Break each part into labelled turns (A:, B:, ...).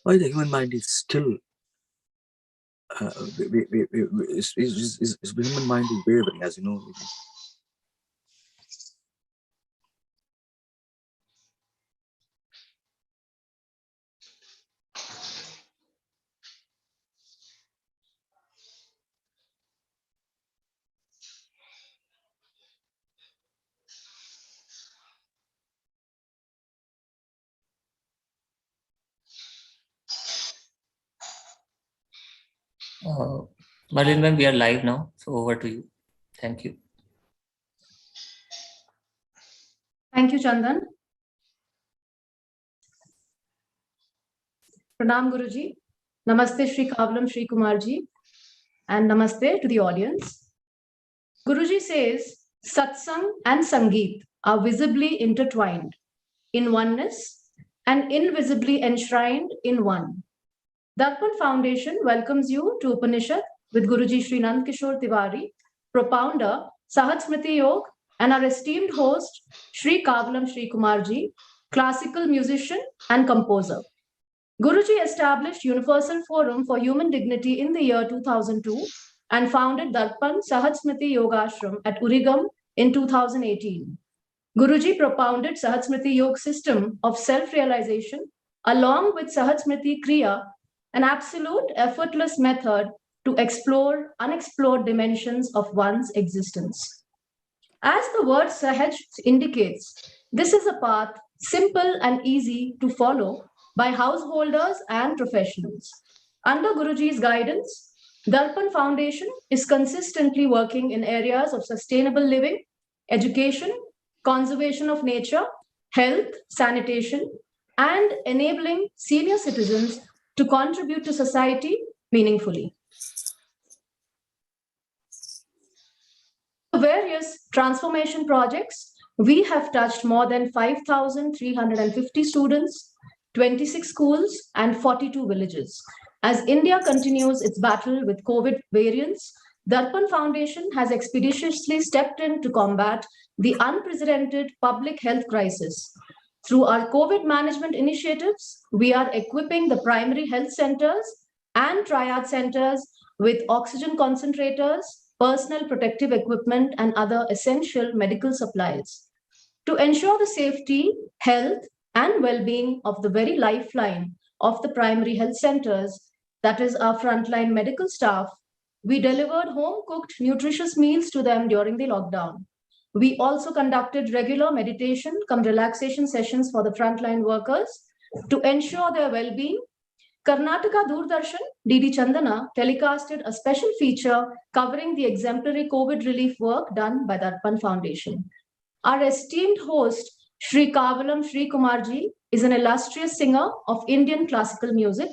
A: why the human mind is still, human mind is wavering, as you know.
B: Marlene ma'am, we are live now, so over to you. Thank you.
C: Thank you, Chandan. Pranam Guruji. Namaste Shri Kavalam Srikumar ji. And namaste to the audience. Guruji says, Satsang and Sangeet are visibly intertwined in oneness and invisibly enshrined in one. Darpan Foundation welcomes you to Upanishad with Guruji Shri Nandkishore Tiwari, propounder Sahaj Smriti Yog, and our esteemed host Shri Kavalam Srikumar ji, classical musician and composer. Guruji established Universal Forum for Human Dignity in the year 2002 and founded Darpan Sahaj Smriti Yogashram at Urigam in 2018. Guruji propounded Sahaj Smriti Yoga system of self-realization along with Sahaj Smriti Kriya, an absolute effortless method to explore unexplored dimensions of one's existence. As the word Sahaj indicates, this is a path simple and easy to follow by householders and professionals. Under Guruji's guidance, Darpan Foundation is consistently working in areas of sustainable living, education, conservation of nature, health, sanitation, and enabling senior citizens to contribute to society meaningfully. Various transformation projects, we have touched more than 5,350 students, 26 schools, and 42 villages. As India continues its battle with COVID variants, Darpan Foundation has expeditiously stepped in to combat the unprecedented public health crisis. Through our COVID management initiatives, we are equipping the primary health centers and triad centers with oxygen concentrators, personal protective equipment, and other essential medical supplies. To ensure the safety, health, and well-being of the very lifeline of the primary health centers, that is our frontline medical staff, we delivered home-cooked nutritious meals to them during the lockdown. We also conducted regular meditation cum relaxation sessions for the frontline workers to ensure their well-being. Karnataka Doordarshan, DD Chandana, telecasted a special feature covering the exemplary COVID relief work done by Darpan Foundation. Our esteemed host, Shri Kavalam Srikumar ji, is an illustrious singer of Indian classical music.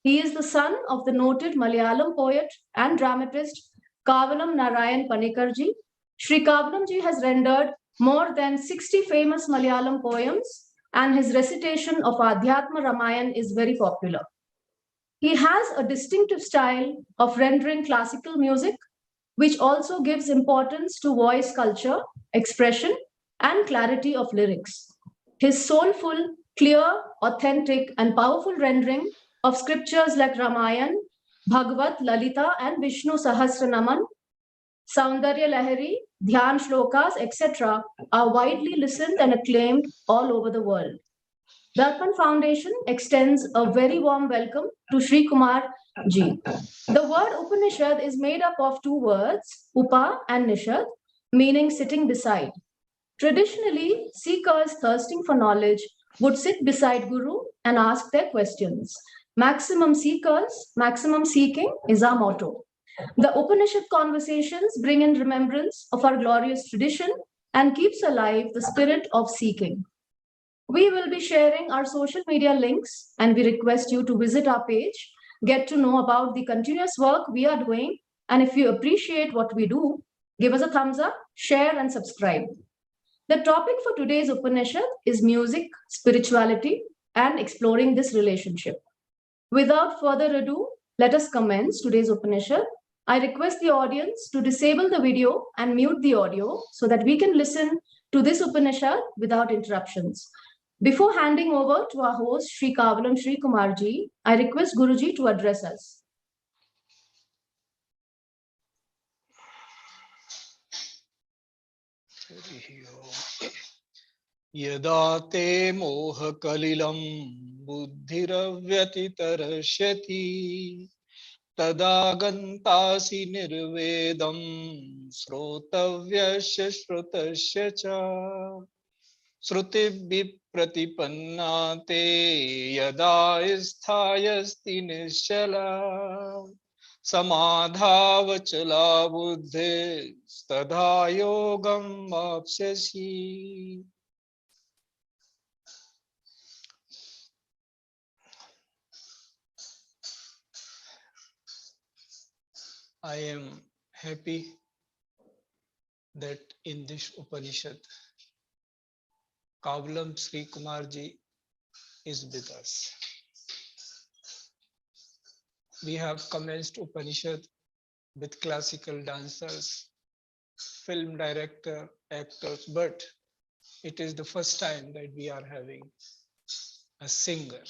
C: He is the son of the noted Malayalam poet and dramatist Kavalam Narayan Panikarji. Shri Kavalam ji has rendered more than 60 famous Malayalam poems, and his recitation of Adhyatma Ramayan is very popular. He has a distinctive style of rendering classical music, which also gives importance to voice culture, expression, and clarity of lyrics. His soulful, clear, authentic, and powerful rendering of scriptures like Ramayan, Bhagavat, Lalita, and Vishnu Sahasranaman, Saundarya Lahari, Dhyan Shlokas, etc. are widely listened and acclaimed all over the world. Darpan Foundation extends a very warm welcome to Shri Kumar ji. The word Upanishad is made up of two words, Upa and Nishad, meaning sitting beside. Traditionally, seekers thirsting for knowledge would sit beside Guru and ask their questions. Maximum seekers, maximum seeking is our motto. The Upanishad conversations bring in remembrance of our glorious tradition and keeps alive the spirit of seeking. We will be sharing our social media links, and we request you to visit our page, get to know about the continuous work we are doing, and if you appreciate what we do, give us a thumbs up, share, and subscribe. The topic for today's Upanishad is music, spirituality, and exploring this relationship. Without further ado, let us commence today's Upanishad. I request the audience to disable the video and mute the audio so that we can listen to this Upanishad without interruptions. Before handing over to our host, Shri Kavalam Srikumar ji, I request Guruji to address us.
D: यदा ते मोहकलिलं बुद्धिरव्यतितरस्यति तदा गन्तासि निर्वेदं श्रोतव्यस्य श्रुतस्य च श्रुतिभिः प्रतिपन्ना ते यदा स्थायस्ति निश्चला समाधावचला बुद्धिस्तदा योगं वाप्स्यसि. I am happy that in this Upanishad, Kavalam Srikumar ji is with us. We have commenced Upanishad with classical dancers, film director, actors, but it is the first time that we are having a singer,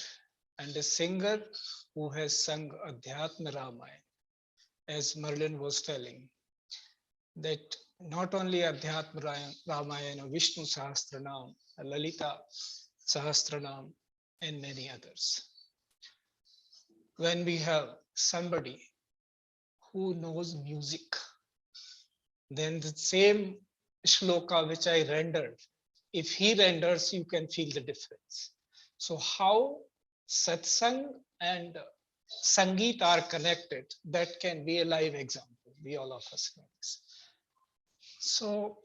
D: and a singer who has sung Adhyatma Ramayana. As Merlin was telling, that not only Adhyatma Ramayana, Vishnu Sahasranam, Lalita Sahasranam, and many others. When we have somebody who knows music, then the same shloka which I rendered, if he renders, you can feel the difference. So how satsang and Sangeet are connected, that can be a live example. We all of us know this. So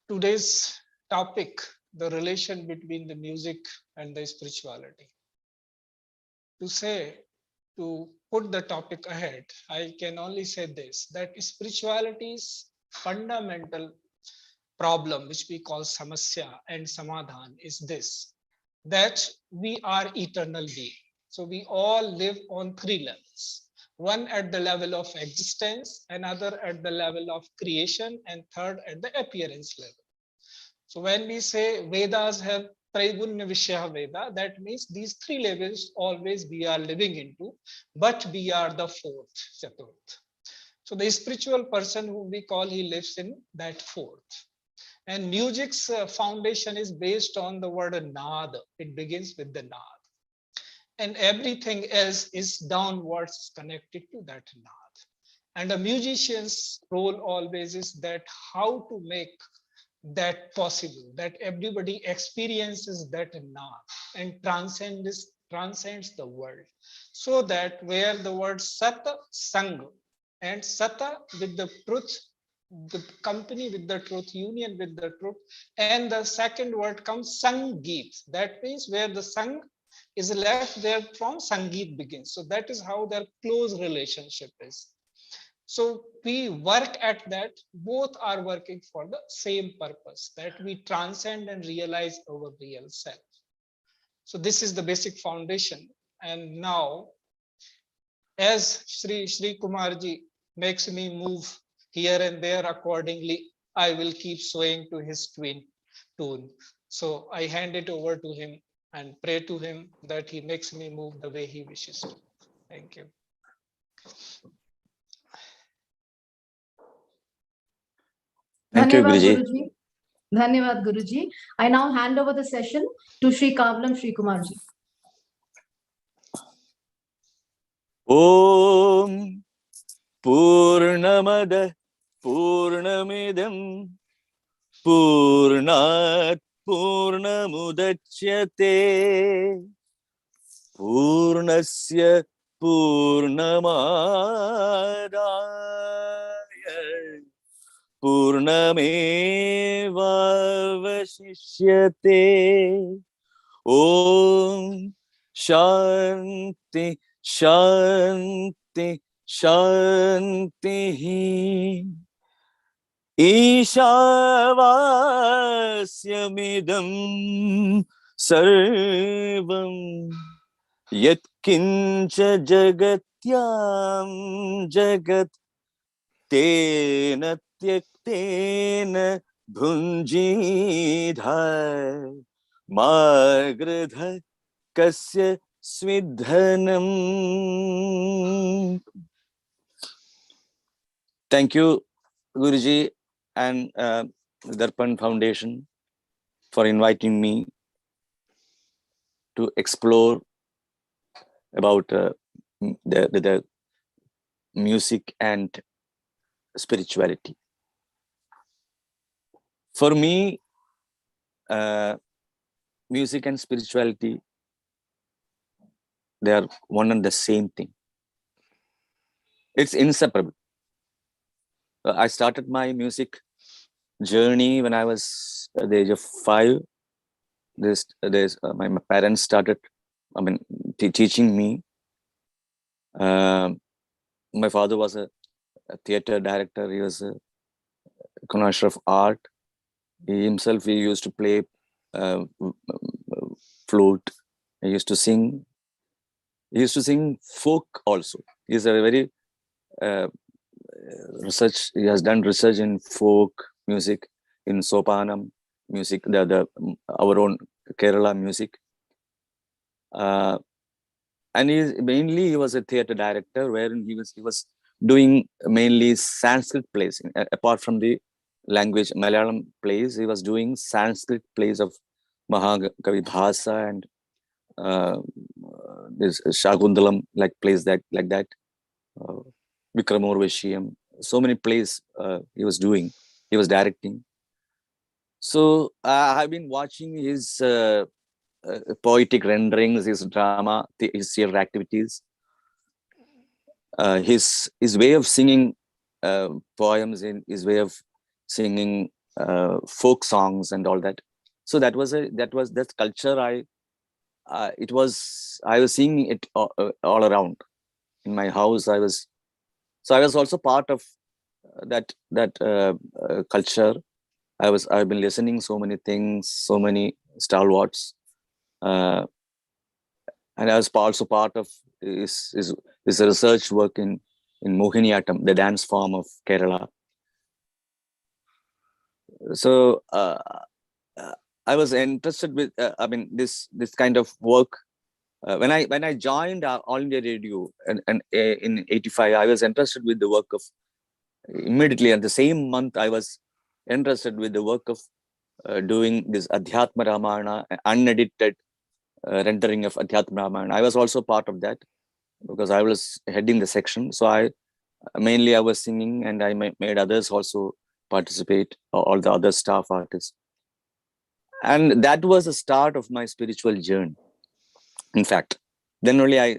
D: today's topic, the relation between the music and the spirituality. To put the topic ahead, I can only say this, that spirituality's fundamental problem, which we call samasya and samadhan, is this, that we are eternal beings. So we all live on three levels. One at the level of existence, another at the level of creation, and third at the appearance level. So when we say Vedas have Traigunya Vishya Veda, that means these three levels always we are living into, but we are the fourth, Chaturth. So the spiritual person whom we call, he lives in that fourth. And music's foundation is based on the word Nad. It begins with the Nad. And everything else is downwards connected to that Nad. And a musician's role always is that how to make that possible, that everybody experiences that Nad and transcends the world. So that where the word Sat, Sang, and Sata with the truth, the company with the truth, union with the truth, and the second word comes Sangeet. That means where the Sang is left, there from Sangeet begins. So that is how their close relationship is. So we work at that, both are working for the same purpose, that we transcend and realize our real self. So this is the basic foundation. And now, as Shri Kumarji makes me move here and there accordingly, I will keep swaying to his tune. So I hand it over to him and pray to him that he makes me move the way he wishes to. Thank you.
A: Thank you,
C: Dhanyavad,
A: Guruji.
C: Guruji. Dhanyavad, Guruji. I now hand over the session to Shri Kavalam Srikumar ji.
E: Om Purnamada Purnamidam Purnat Purnamudachyate Purnasya Purnamadaya Purnamevavashishyate. Om Shanti Shanti Shanti. Ishavasya sarvam yatkincha jagatyam jagat tena tyaktena bhunjidha Magradha kasya swidhanam. Thank you, Guruji and Darpan Foundation for inviting me to explore about the music and spirituality. For me, music and spirituality, they are one and the same thing. It's inseparable. I started my music journey when I was at the age of 5. My parents started, teaching me. My father was a theater director. He was a connoisseur of art. He himself, he used to play flute. He used to sing. He used to sing folk also. He's a very research. He has done research in folk music, in sopanam music, our own Kerala music. And he was a theater director, wherein he was doing mainly Sanskrit plays. Apart from the language Malayalam plays, he was doing Sanskrit plays of Mahakavi Bhasa and this Shakundalam, like plays like that. Vikramorvashiyam, so many plays he was doing, he was directing. So I've been watching his poetic renderings, his drama, his theater activities, his way of singing poems, in his way of singing folk songs and all that. So that culture. I was seeing it all around in my house. I was also part of that culture. I've been listening so many things, so many stalwarts, and I was also part of his research work in Mohiniyattam, the dance form of Kerala. So I was interested with this kind of work. When I joined All India Radio and in '85, I was interested with the work of, immediately at the same month, I was interested with the work of doing this Adhyatma Ramayana, unedited rendering of Adhyatma Ramayana. I was also part of that because I was heading the section. So I was singing, and I made others also participate, all the other staff artists. And that was the start of my spiritual journey. In fact, then only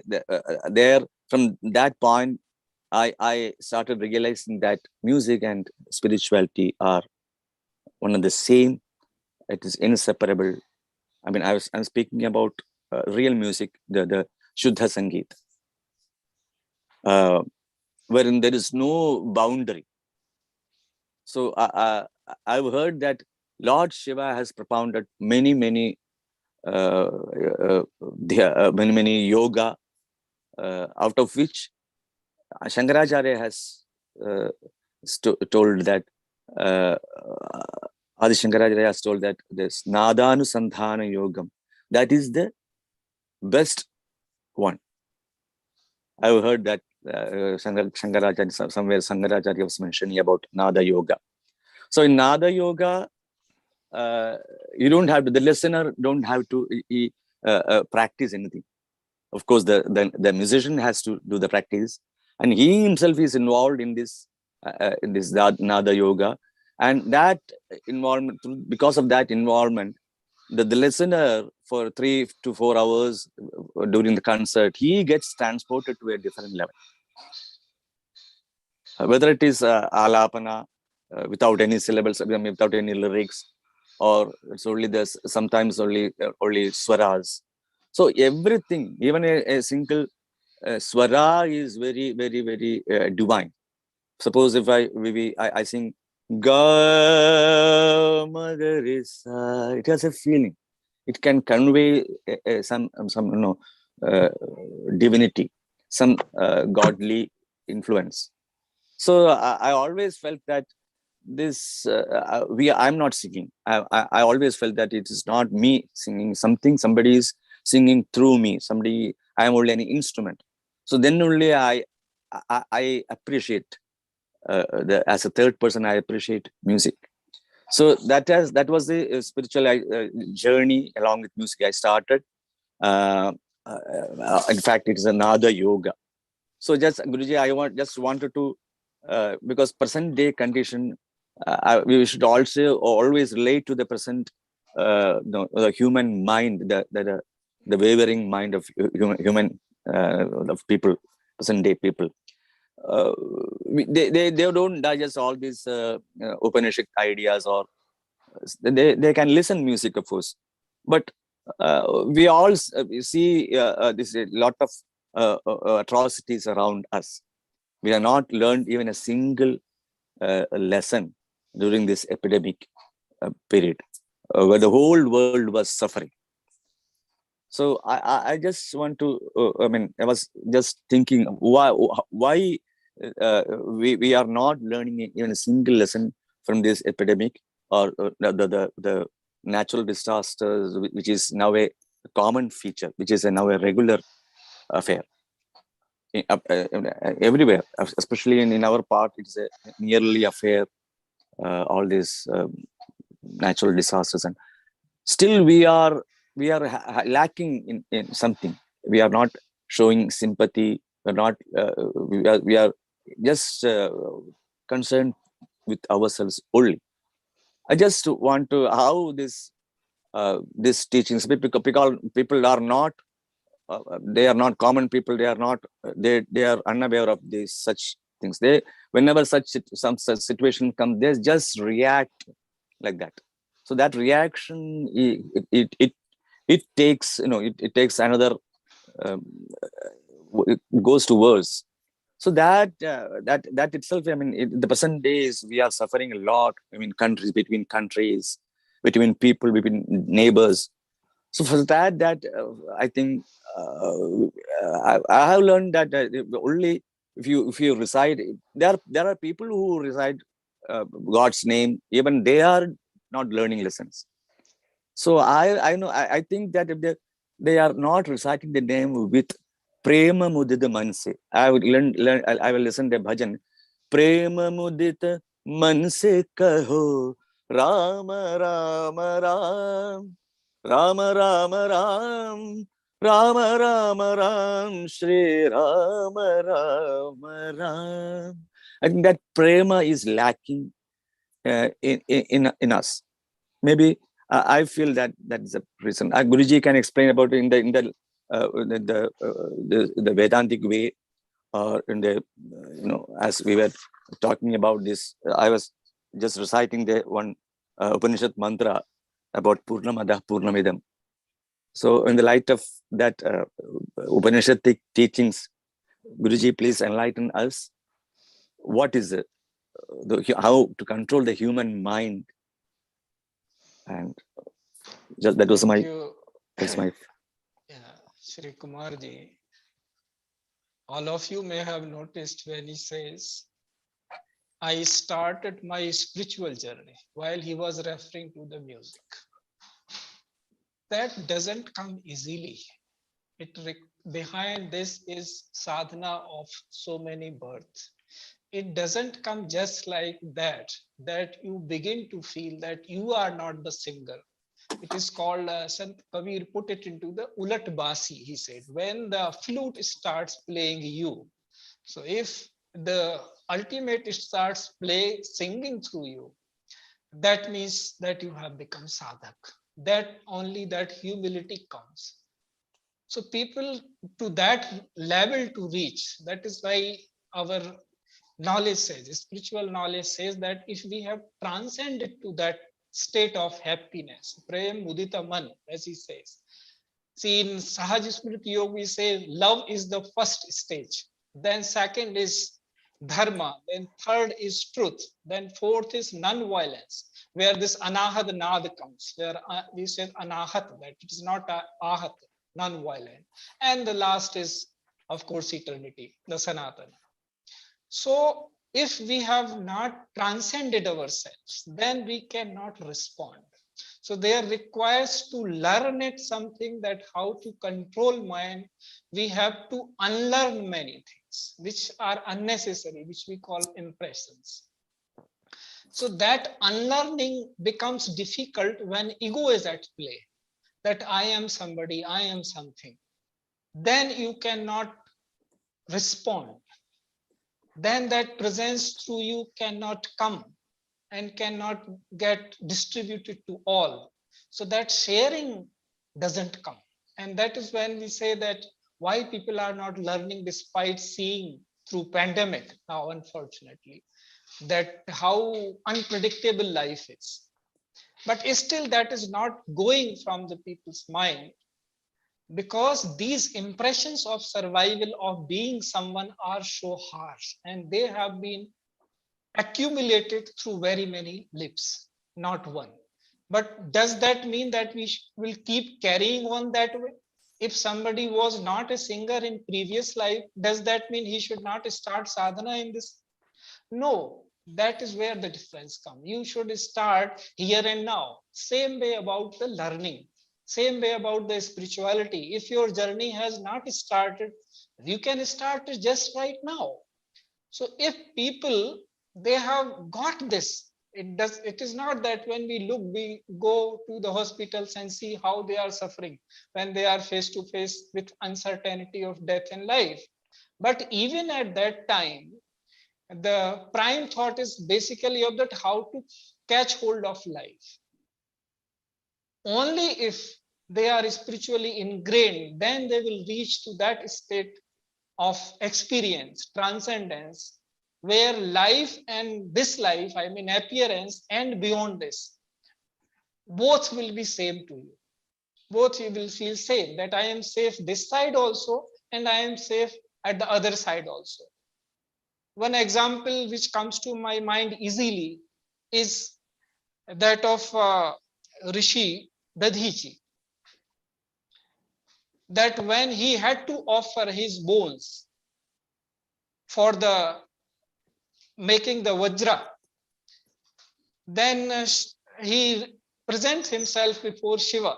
E: from that point, I started realizing that music and spirituality are one and the same. It is inseparable. I'm speaking about real music, the Shuddha Sangeet, wherein there is no boundary. So I've heard that Lord Shiva has propounded many yoga, out of which Shankaracharya has told that Adi Shankaracharya has told that this Nadanusandhana Yogam, that is the best one. I've heard that Shankaracharya, somewhere Shankaracharya was mentioning about Nada Yoga. So in Nada Yoga, you don't have to, the listener don't have to practice anything. Of course, the musician has to do the practice, and he himself is involved in this Nada Yoga, and that involvement, because of that involvement, the listener for 3 to 4 hours during the concert, he gets transported to a different level. Whether it is alapana without any syllables, without any lyrics, or it's only this, sometimes only swaras. So everything, even a single swara is very, very, very divine. Suppose if I sing Ga Magarisa, it has a feeling. It can convey some divinity, some godly influence. So I always felt that I'm not singing. I always felt that it is not me singing something. Somebody is singing through me. I am only an instrument. So then only I appreciate as a third person. I appreciate music. So that was the spiritual journey along with music I started. In fact, it is another yoga. So just Guruji, just wanted to because present day condition, we should also always relate to the present, the human mind, the wavering mind of human of people, present day people. They don't digest all these Upanishad ideas, or they can listen music, of course, but we all see this a lot of atrocities around us. We have not learned even a single lesson during this epidemic period, where the whole world was suffering. So I just want to, I was just thinking, why we are not learning even a single lesson from this epidemic, or the natural disasters, which is now a common feature, which is now a regular affair everywhere, especially in our part. It's a yearly affair, all these natural disasters, and still we are lacking in something. We are not showing sympathy. We're not we are just concerned with ourselves only. I just want to how this teachings, because people are not they are not common people. They are not they are unaware of these such things. They, whenever some such situation comes, they just react like that. So that reaction, it takes, it takes another, it goes to worse. So that itself, the present days, we are suffering a lot. Between countries, between people, between neighbors. So for that I think I have learned that only if you reside, there are people who reside God's name, even they are not learning lessons. So I know, I think that if they are not reciting the name with prema mudita manse, I will listen to bhajan. Prema mudita manse kaho Rama Rama Ram Rama Rama Ram Rama Rama Ram Shri Rama Rama Ram. I think that prema is lacking in us. Maybe I feel that is the reason. Guruji can explain about it in the Vedantic way, or in the as we were talking about this. I was just reciting the one Upanishad mantra about Purnamada Purnamidam. So in the light of that Upanishadic teachings, Guruji, please enlighten us. What is it? How to control the human mind? And just that was that's my
D: Shri Kumarji. All of you may have noticed when he says, I started my spiritual journey, while he was referring to the music. That doesn't come easily. Behind this is sadhana of so many births. It doesn't come just like that you begin to feel that you are not the singer. It is called, Sant Kabir put it into the ulat basi, he said, when the flute starts playing you. So if the ultimate starts singing through you, that means that you have become sadhak. That only that humility comes. So people to that level to reach, that is why our knowledge says, spiritual knowledge says, that if we have transcended to that state of happiness, prem mudita man, as he says. See, in Sahaj Smriti Yoga, we say love is the first stage. Then second is dharma. Then third is truth. Then fourth is non-violence, where this anahat nad comes, where we say anahat, that it is not ahat, non-violent. And the last is, of course, eternity, the sanatana. So if we have not transcended ourselves, then we cannot respond. So there requires to learn it something that how to control mind. We have to unlearn many things which are unnecessary, which we call impressions. So that unlearning becomes difficult when ego is at play, that I am somebody, I am something. Then you cannot respond. Then that presence through you cannot come and cannot get distributed to all. So that sharing doesn't come. And that is when we say that why people are not learning despite seeing through pandemic now, unfortunately, that how unpredictable life is. But still that is not going from the people's mind, because these impressions of survival of being someone are so harsh, and they have been accumulated through very many lips, not one. But does that mean that we will keep carrying on that way? If somebody was not a singer in previous life, does that mean he should not start sadhana in this? No, that is where the difference comes. You should start here and now. Same way about the learning, same way about the spirituality. If your journey has not started, you can start it just right now. So if people, they have got this, it is not that when we look, we go to the hospitals and see how they are suffering when they are face to face with uncertainty of death and life. But even at that time, the prime thought is basically of that how to catch hold of life. Only if they are spiritually ingrained, then they will reach to that state of experience, transcendence, where life and this life, I mean appearance and beyond this, both will be same to you. Both you will feel safe, that I am safe this side also, and I am safe at the other side also. One example which comes to my mind easily is that of Rishi Dadhichi, that when he had to offer his bones for the making the Vajra, then he presents himself before Shiva.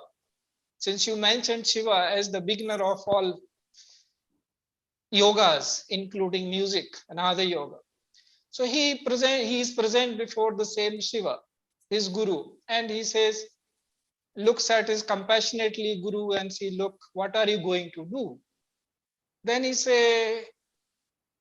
D: Since you mentioned Shiva as the beginner of all yogas, including music and other yoga. So he is present before the same Shiva, his guru, and he says, looks at his compassionately guru and say, look, what are you going to do? Then he say,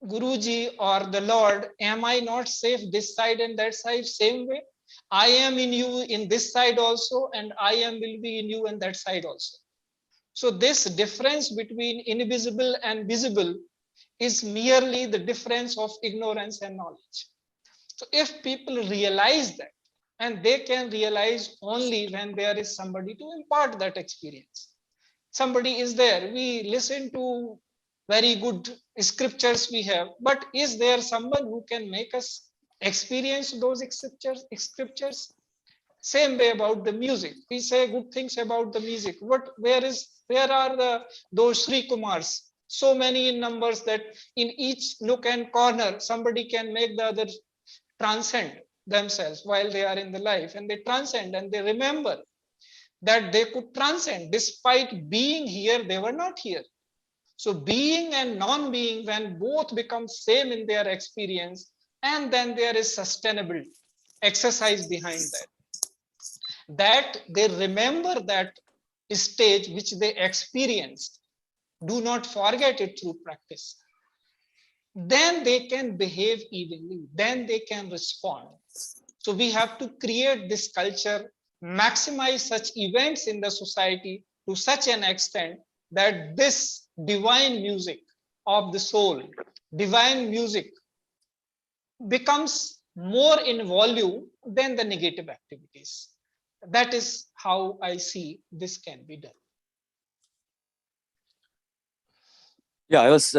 D: Guruji or the Lord, am I not safe this side and that side same way? I am in you in this side also, and I am will be in you in that side also. So this difference between invisible and visible is merely the difference of ignorance and knowledge. So if people realize that, and they can realize only when there is somebody to impart that experience. Somebody is there, we listen to very good scriptures we have, but is there someone who can make us experience those scriptures? Same way about the music, we say good things about the music. Where are those Sri Kumars, so many in numbers that in each nook and corner somebody can make the other transcend themselves while they are in the life, and they transcend and they remember that they could transcend despite being here, they were not here. So being and non-being, when both become same in their experience, and then there is sustainable exercise behind that they remember that stage which they experienced, do not forget it through practice, then they can behave evenly, then they can respond. So we have to create this culture, maximize such events in the society to such an extent that this divine music of the soul, divine music, becomes more in volume than the negative activities. That is how I see this can be done.
E: Yeah, I was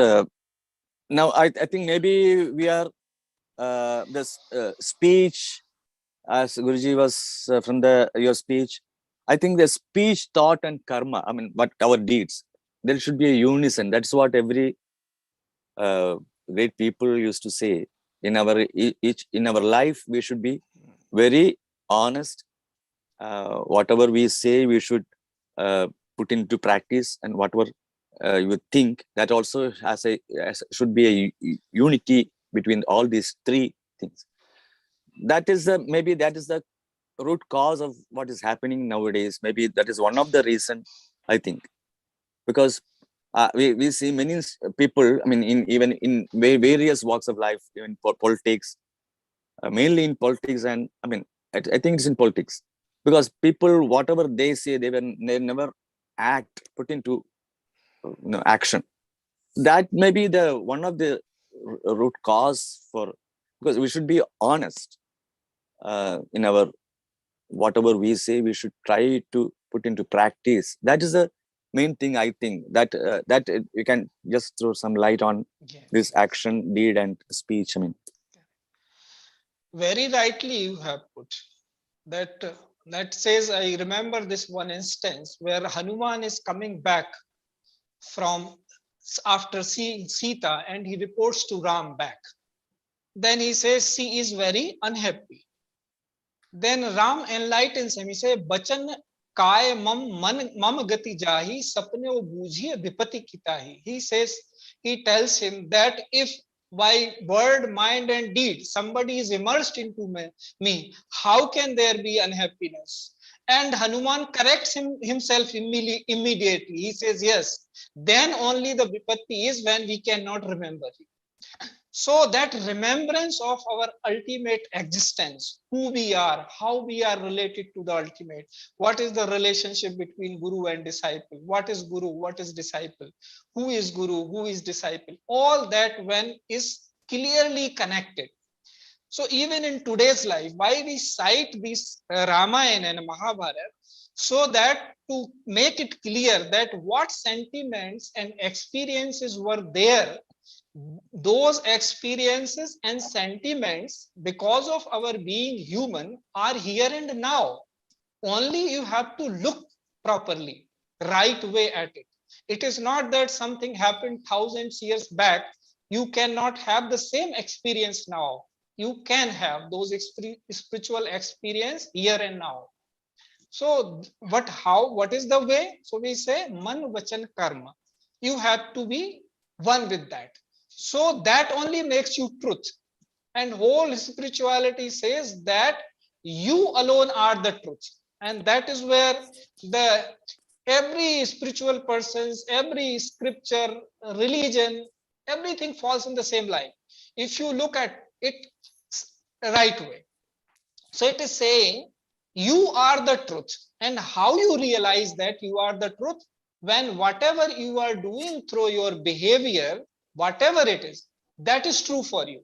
E: now. I think maybe we are this speech, as Guruji was from your speech. I think the speech, thought, and karma. I mean, what our deeds. There should be a unison. That's what every great people used to say. in our in our life, we should be very honest. Whatever we say, we should put into practice, and whatever you think, that also should be a unity between all these three things. That is the root cause of what is happening nowadays. Maybe that is one of the reason, I think, because we see many people, I mean, even in various walks of life, even politics, mainly in politics, and I mean, I think it's in politics, because people, whatever they say, they never put into action. That may be the one of the root cause for, because we should be honest in our whatever we say. We should try to put into practice. That is the main thing, I think, that you can just throw some light on this action, deed, and speech. I mean,
D: very rightly you have put that. That says, I remember this one instance where Hanuman is coming back from after seeing Sita, and he reports to Ram back. Then he says she is very unhappy. Then Ram enlightens him. He says, Bachan काय mam gati jahi sapne o bujhiye vipati kitahi. He says, he tells him that if by word, mind, and deed somebody is immersed into me, how can there be unhappiness? And Hanuman corrects himself immediately. He says, yes, then only the vipatti is when we cannot remember him. So that remembrance of our ultimate existence, who we are, how we are related to the ultimate, what is the relationship between guru and disciple, what is guru, what is disciple, who is guru, who is disciple, all that when is clearly connected. So even in today's life, why we cite this Ramayana and Mahabharata, so that to make it clear that what sentiments and experiences were there, those experiences and sentiments, because of our being human, are here and now. Only you have to look properly, right way at it. It is not that something happened thousands years back, you cannot have the same experience now. You can have those spiritual experience here and now. So what is the way? So we say man, vachan, karma. You have to be one with that. So that only makes you truth. And whole spirituality says that you alone are the truth. And that is where every spiritual persons, every scripture, religion, everything falls in the same line, if you look at it right way. So it is saying you are the truth. And how you realize that you are the truth? When whatever you are doing through your behavior, whatever it is, that is true for you,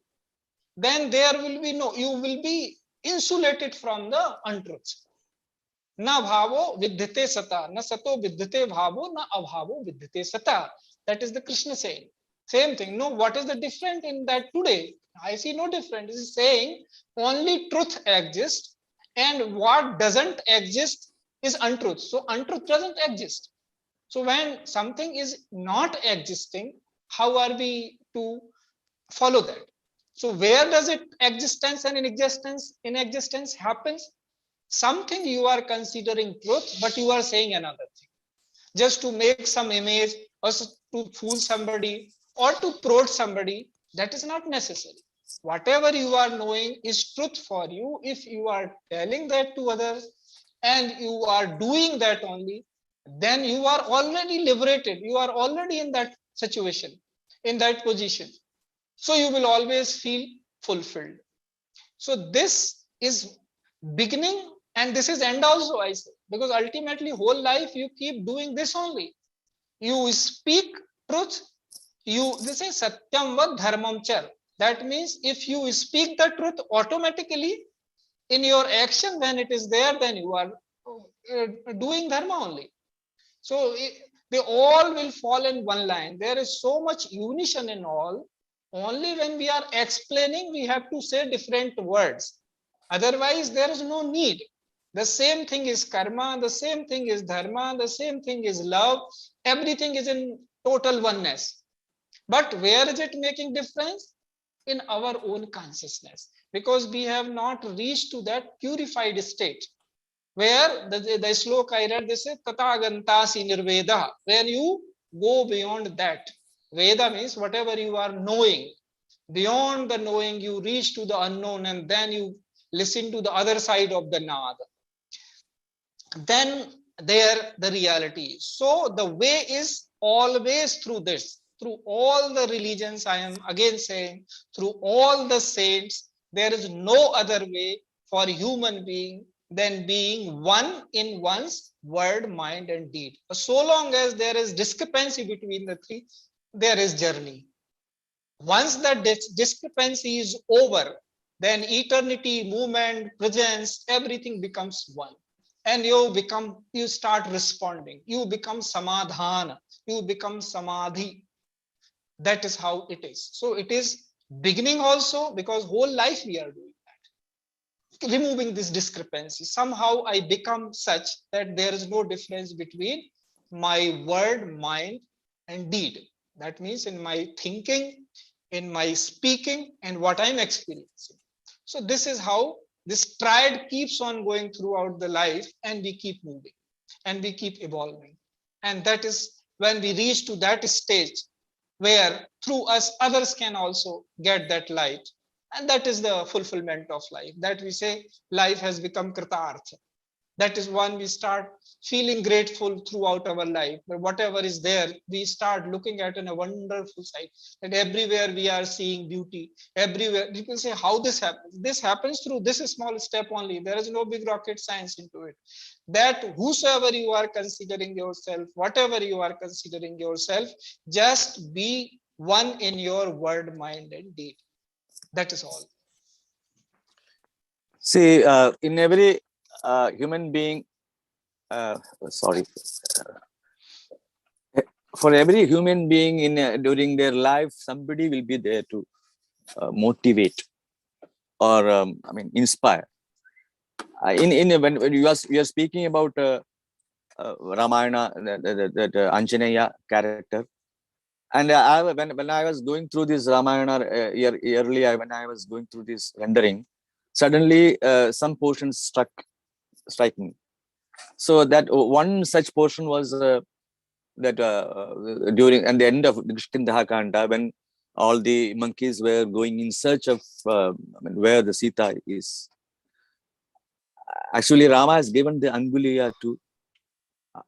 D: then there will be you will be insulated from the untruths. Na bhavo vidyate sata, na sato vidyate bhavo, na abhavo vidyate sata. That is the Krishna saying. Same thing. No, what is the difference in that today? I see no difference. It is saying only truth exists, and what doesn't exist is untruth. So untruth doesn't exist. So when something is not existing, how are we to follow that? So where does it existence and inexistence happens? Something you are considering truth, but you are saying another thing, just to make some image, or to fool somebody, or to prod somebody. That is not necessary. Whatever you are knowing is truth for you. If you are telling that to others and you are doing that only, then you are already liberated. You are already in that situation, in that position. So you will always feel fulfilled. So this is beginning, and this is end also, I say, because ultimately whole life you keep doing this only. You speak truth. This is satyam vad dharmam char. That means if you speak the truth, automatically in your action, when it is there, then you are doing dharma only. So they all will fall in one line. There is so much unison in all. Only when we are explaining, we have to say different words. Otherwise, there is no need. The same thing is karma, the same thing is dharma, the same thing is love. Everything is in total oneness. But where is it making difference? in our own consciousness, because we have not reached to that purified state where the sloka I read, this is Tatagantasi Nirveda. When you go beyond that, Veda means whatever you are knowing, beyond the knowing, you reach to the unknown, and then you listen to the other side of the Nad. Then there the reality. So the way is always through this, through all the religions. I am again saying, through all the saints, there is no other way for human being than being one in one's word, mind, and deed. So long as there is discrepancy between the three, there is journey. Once that discrepancy is over, then eternity, movement, presence, everything becomes one. And you start responding. You become samadhana. You become samadhi. That is how it is. So it is beginning also, because whole life we are doing that. Removing this discrepancy. Somehow I become such that there is no difference between my word, mind, and deed. That means in my thinking, in my speaking, and what I'm experiencing. So this is how this triad keeps on going throughout the life, and we keep moving and we keep evolving. And that is when we reach to that stage where through us others can also get that light. And that is the fulfillment of life, that we say life has become kritartha. That is when we start feeling grateful throughout our life. But whatever is there, we start looking at in a wonderful sight. And everywhere we are seeing beauty. Everywhere people say, how this happens? This happens through this small step only. There is no big rocket science into it. That whosoever you are considering yourself, whatever you are considering yourself, just be one in your word, mind, and deed. That is all.
E: See, in every human being, sorry, for every human being in during their life, somebody will be there to motivate or inspire. When you are speaking about Ramayana, that Anjaneya character, and when I was going through this Ramayana earlier, when I was going through this rendering, suddenly some portions strike me. So that one such portion was that during and the end of Kishkindaha Kanda, when all the monkeys were going in search of where the Sita is. Actually, Rama has given the Anguliya to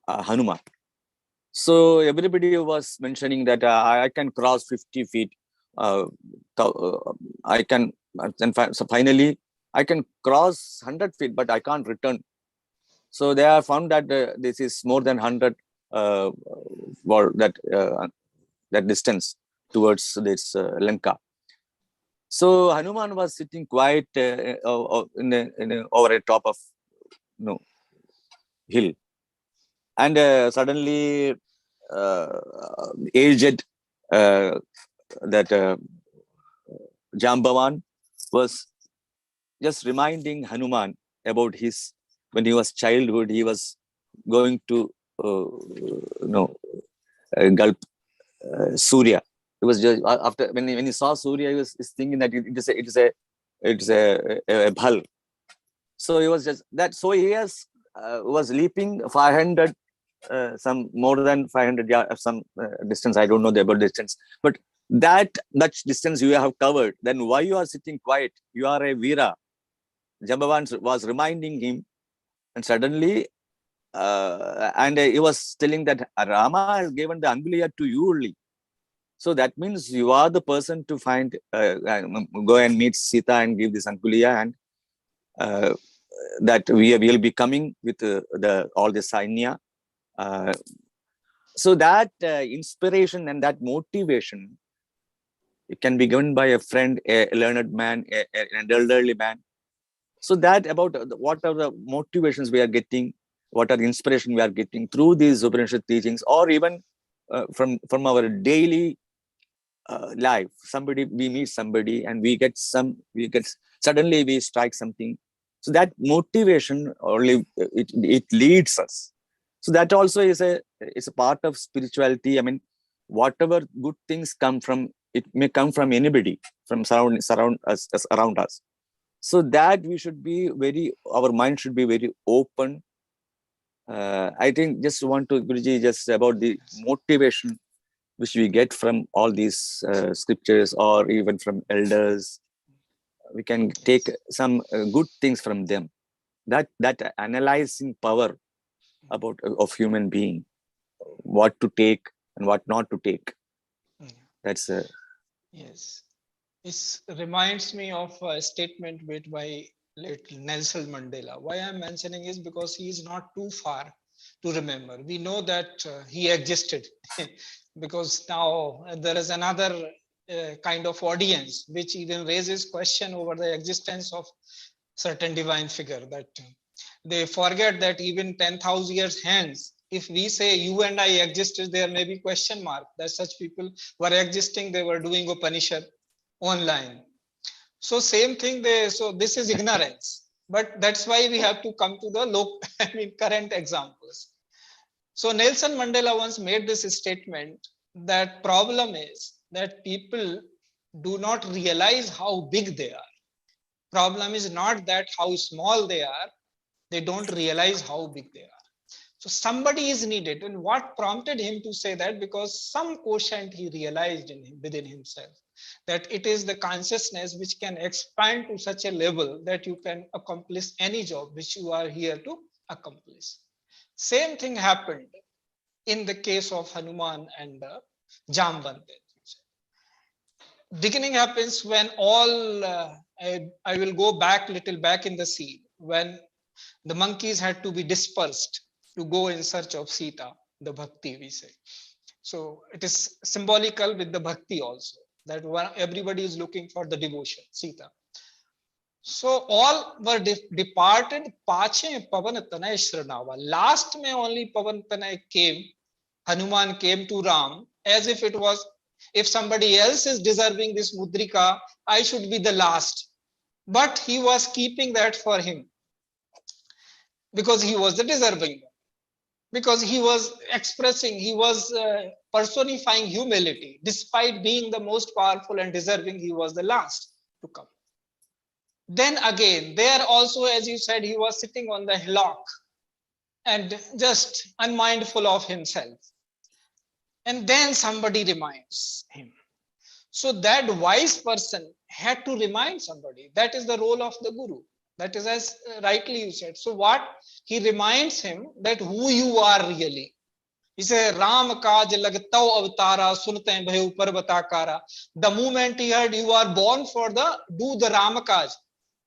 E: Hanuman. So everybody was mentioning that I can cross 50 feet. I can, so finally, I can cross 100 feet, but I can't return. So they have found that this is more than 100 that distance towards this Lanka. So Hanuman was sitting quiet over a top of hill, and suddenly aged Jambavan was just reminding Hanuman about his, when he was childhood, he was going to gulp Surya. It was just after when he saw Surya, he was thinking that it is a bhal. So he was just that. So he was leaping 500, some more than 500 yards, some distance. I don't know the about distance, but that much distance you have covered. Then why you are sitting quiet? You are a Veera. Jambavan was reminding him, and suddenly, and he was telling that Rama has given the Anguliya to you only. So that means you are the person to find, go and meet Sita and give this Anguliya, and that we will be coming with all the Sainya. So that inspiration and that motivation, it can be given by a friend, a learned man, an elderly man. So that about what are the motivations we are getting, what are the inspiration we are getting through these Upanishad teachings, or even from our daily life. We meet somebody and suddenly we strike something. So that motivation only it leads us. So that also is a part of spirituality. I mean, whatever good things come from it may come from anybody, from around us. So that we should be our mind should be very open. I think just want to, Guruji, just about the motivation which we get from all these scriptures or even from elders. We can take some good things from them. That analyzing power of human being, what to take and what not to take. That's
D: yes. This reminds me of a statement made by late Nelson Mandela. Why I'm mentioning is because he is not too far to remember. We know that he existed because now there is another kind of audience which even raises question over the existence of certain divine figure, that they forget that even 10,000 years hence, if we say you and I existed, there may be question mark that such people were existing, they were doing Upanishad online. So same thing, so this is ignorance, but that's why we have to come to the current examples. So Nelson Mandela once made this statement that problem is that people do not realize how big they are. Problem is not that how small they are, they don't realize how big they are. So somebody is needed. And what prompted him to say that? Because some quotient he realized within himself, that it is the consciousness which can expand to such a level that you can accomplish any job which you are here to accomplish. Same thing happened in the case of Hanuman and Jambante. Beginning happens when all, I will go back little back in the scene, when the monkeys had to be dispersed to go in search of Sita, the bhakti we say. So it is symbolical with the bhakti also, that everybody is looking for the devotion, Sita. So all were departed, pache pavan tanay shranava. Last mein only pavan tanay came, Hanuman came to Ram, as if it was, if somebody else is deserving this mudrika, I should be the last. But he was keeping that for him, because he was the deserving one. Because he was expressing, he was personifying humility. Despite being the most powerful and deserving, he was the last to come. Then again, there also, as you said, he was sitting on the hillock and just unmindful of himself. And then somebody reminds him. So that wise person had to remind somebody. That is the role of the guru. That is as rightly you said. So what? He reminds him that who you are really. He says, Ram kaj lagtau avatara sunte bhayu parvatakara. The moment he heard you are born for do the Ram kaj,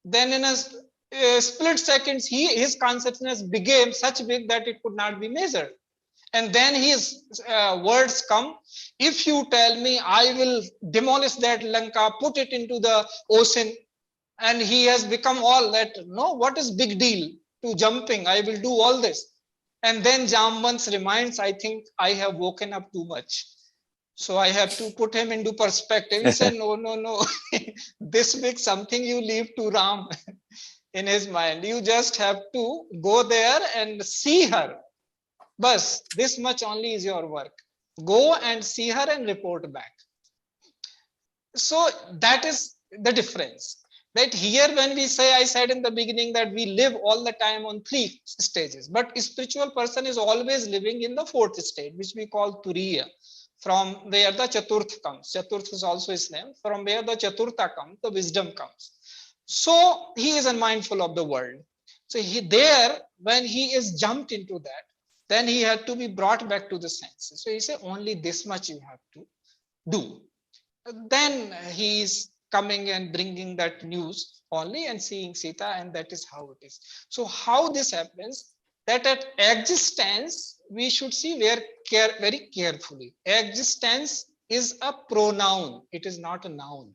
D: then in a split seconds, his consciousness became such big that it could not be measured. And then his words come, if you tell me I will demolish that Lanka, put it into the ocean, and he has become all that, no, what is big deal to jumping? I will do all this. And then Jambans reminds, I think I have woken up too much. So I have to put him into perspective. He said, no. This big something you leave to Ram in his mind. You just have to go there and see her. Bas, this much only is your work. Go and see her and report back. So that is the difference. Right here, when we say, I said in the beginning that we live all the time on 3 stages, but a spiritual person is always living in the 4th stage, which we call Turiya, from where the Chaturth comes. Chaturth is also his name. From where the Chaturtha comes, the wisdom comes. So he is unmindful of the world. So when he is jumped into that, then he had to be brought back to the senses. So he said, only this much you have to do. Then he is coming and bringing that news only and seeing Sita, and that is how it is. So how this happens, that at existence, we should see very carefully. Existence is a pronoun. It is not a noun.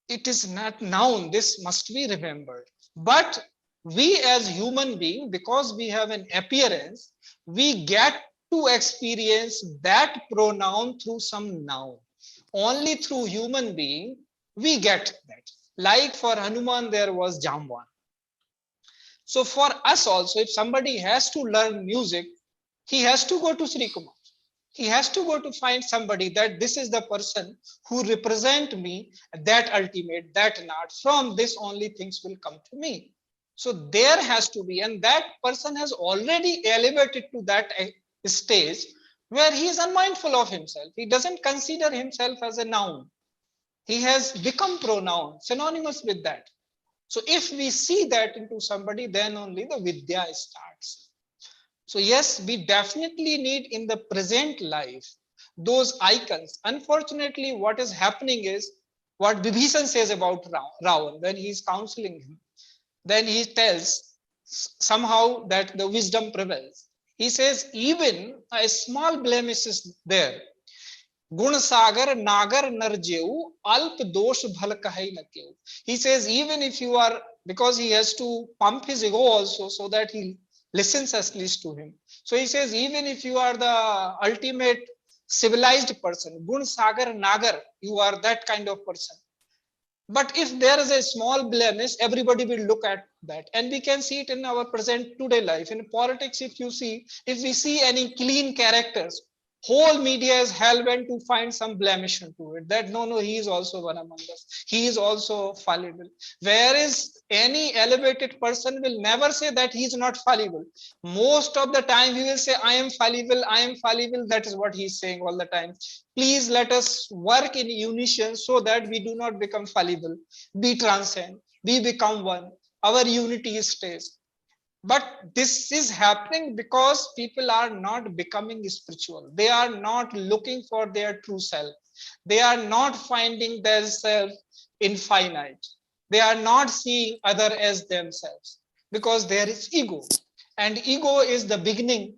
D: It is not noun. This must be remembered. But we as human beings, because we have an appearance, we get to experience that pronoun through some noun. Only through human being, we get that. Like for Hanuman, there was Jamban. So for us also, if somebody has to learn music, he has to go to Sri Kumar. He has to go to find somebody that this is the person who represent me, that ultimate, that not. From this only things will come to me. So there has to be, and that person has already elevated to that stage where he is unmindful of himself. He doesn't consider himself as a noun. He has become pronoun, synonymous with that. So if we see that into somebody, then only the Vidya starts. So yes, we definitely need in the present life those icons. Unfortunately, what is happening is what Vibhishan says about Ravan when he is counseling him. Then he tells somehow that the wisdom prevails. He says even a small blemish is there. Gun sagar nagar narjeu alp dosh bhal kahai na keu. He says even if you are, because he has to pump his ego also so that he listens at least to him. So he says even if you are the ultimate civilized person, gun sagar nagar, you are that kind of person. But if there is a small blemish, everybody will look at that. And we can see it in our present today life. In politics, if we see any clean characters, whole media is hell-bent to find some blemish into it. That no, he is also one among us. He is also fallible. Whereas any elevated person will never say that he is not fallible. Most of the time, he will say, I am fallible, I am fallible. That is what he is saying all the time. Please let us work in unison so that we do not become fallible. We transcend, we become one. Our unity stays. But this is happening because people are not becoming spiritual. They are not looking for their true self. They are not finding themselves infinite. They are not seeing other as themselves because there is ego. And ego is the beginning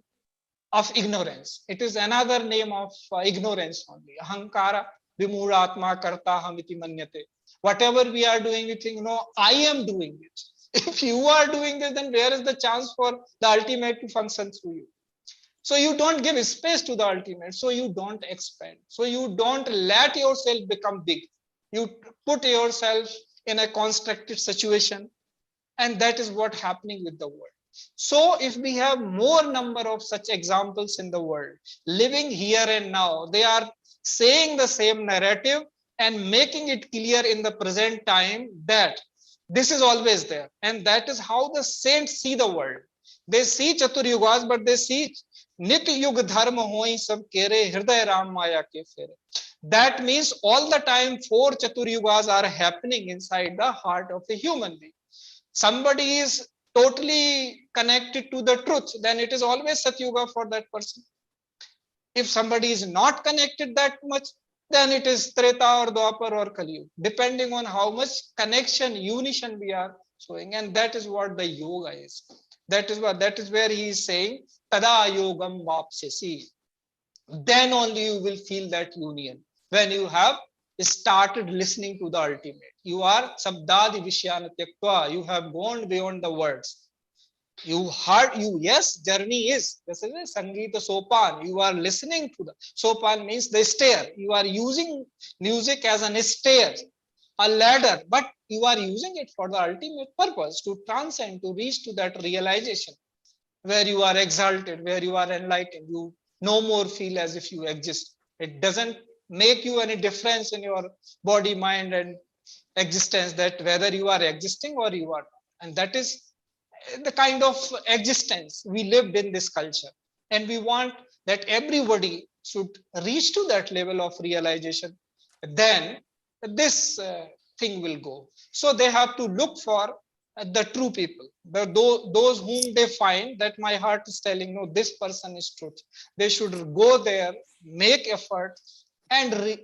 D: of ignorance. It is another name of ignorance only. Ahankara vimuratma karta hamiti manyate. Whatever we are doing, we think, no, I am doing it. If you are doing this, then where is the chance for the ultimate to function through you? So you don't give space to the ultimate. So you don't expand. So you don't let yourself become big. You put yourself in a constructed situation. And that is what happening with the world. So if we have more number of such examples in the world, living here and now, they are saying the same narrative and making it clear in the present time that this is always there. And that is how the saints see the world. They see Chatur Yugas, but they see Nitya Yug Dharma hoi sab kere hriday Ram Maya ke fere. That means all the time 4 Chatur Yugas are happening inside the heart of the human being. Somebody is totally connected to the truth, then it is always Satyuga for that person. If somebody is not connected that much, then it is Treta or Dwapar or Kali, depending on how much connection, unison we are showing. And that is what the yoga is. That is where he is saying, Tada yogam vapsesi. Then only you will feel that union. When you have started listening to the ultimate. You are sabdadi vishyana tyaktva. You have gone beyond the words. You heard, yes, journey is. This is a Sangeeta Sopan. You are listening to the Sopan means the stair. You are using music as an stair, a ladder, but you are using it for the ultimate purpose to transcend, to reach to that realization where you are exalted, where you are enlightened. You no more feel as if you exist. It doesn't make you any difference in your body, mind, and existence that whether you are existing or you are not. And that is the kind of existence we lived in this culture. And we want that everybody should reach to that level of realization. Then this thing will go. So they have to look for the true people, those whom they find that my heart is telling, no, this person is truth. They should go there, make effort, and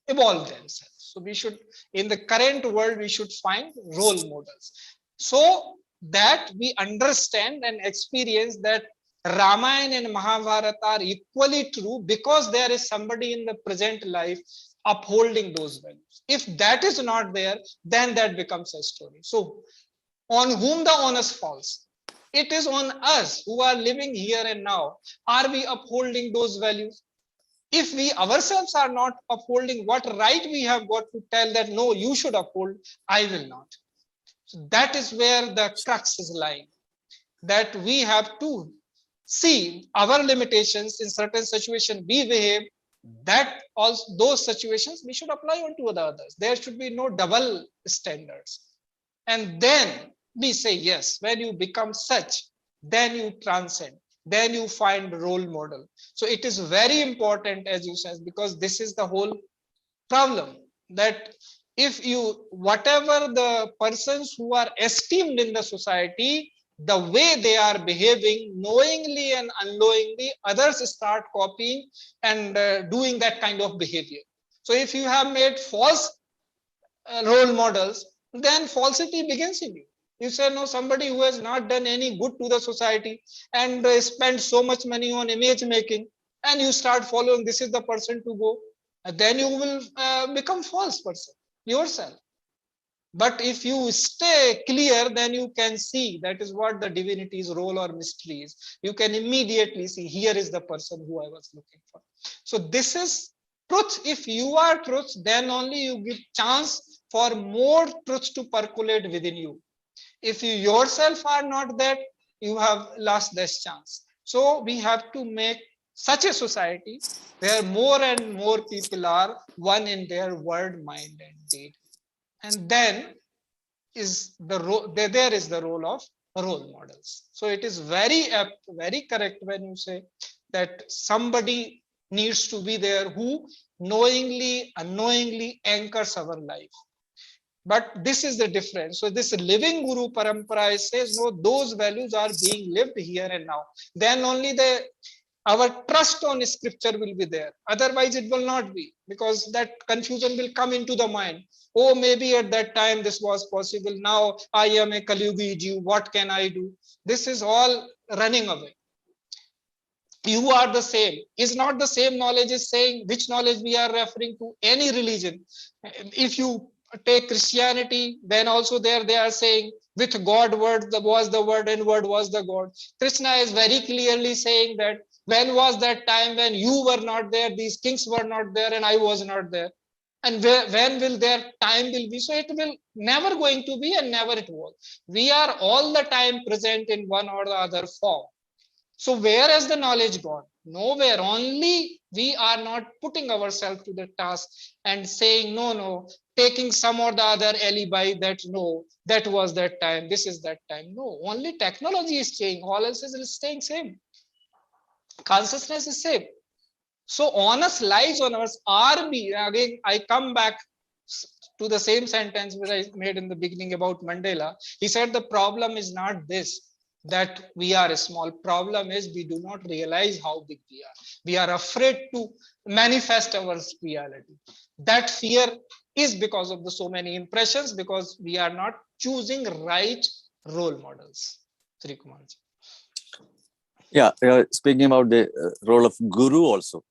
D: evolve themselves. So we should, in the current world, we should find role models so that we understand and experience that Ramayana and Mahabharata are equally true because there is somebody in the present life upholding those values. If that is not there, then that becomes a story. So on whom the onus falls? It is on us who are living here and now. Are we upholding those values? If we ourselves are not upholding, what right we have got to tell that, no, you should uphold, I will not. So that is where the crux is lying, that we have to see our limitations in certain situations, we behave, that also those situations we should apply onto the others. There should be no double standards. And then we say, yes, when you become such, then you transcend, then you find role model. So it is very important, as you said, because this is the whole problem, that if you, whatever the persons who are esteemed in the society, the way they are behaving, knowingly and unknowingly, others start copying and doing that kind of behavior. So if you have made false role models, then falsity begins in you. You say, no, somebody who has not done any good to the society and spent so much money on image making, and you start following, this is the person to go, then you will become false person yourself. But if you stay clear, then you can see, that is what the divinity's role or mystery is. You can immediately see, here is the person who I was looking for. So this is truth. If you are truth, then only you give chance for more truth to percolate within you. If you yourself are not that, you have lost this chance. So we have to make such a society where more and more people are one in their word, mind, and deed. And then is the role, there is the role of role models. So it is very apt, very correct when you say that somebody needs to be there who knowingly, unknowingly anchors our life. But this is the difference. So this living Guru Parampara says, no, those values are being lived here and now. Then only our trust on scripture will be there. Otherwise, it will not be, because that confusion will come into the mind. Oh, maybe at that time this was possible. Now I am a Kaliyugi Jeev. What can I do? This is all running away. You are the same. Is not the same knowledge is saying, which knowledge we are referring to? Any religion. If you take Christianity, then also there they are saying, with God word was the word and word was the God. Krishna is very clearly saying that when was that time when you were not there, these kings were not there, and I was not there. And when will their time will be? So it will never going to be, and never it was. We are all the time present in one or the other form. So where has the knowledge gone? Nowhere. Only we are not putting ourselves to the task and saying, no, taking some or the other alibi that no, that was that time, this is that time. No, only technology is changing. All else is staying same. Consciousness is same. So honest lies on us are be, again, I come back to the same sentence which I made in the beginning about Mandela. He said the problem is not this, that we are a small. Problem is we do not realize how big we are. We are afraid to manifest our reality. That fear is because of the so many impressions, because we are not choosing right role models. Sri Kumar ji.
E: Yeah, speaking about the role of Guru also.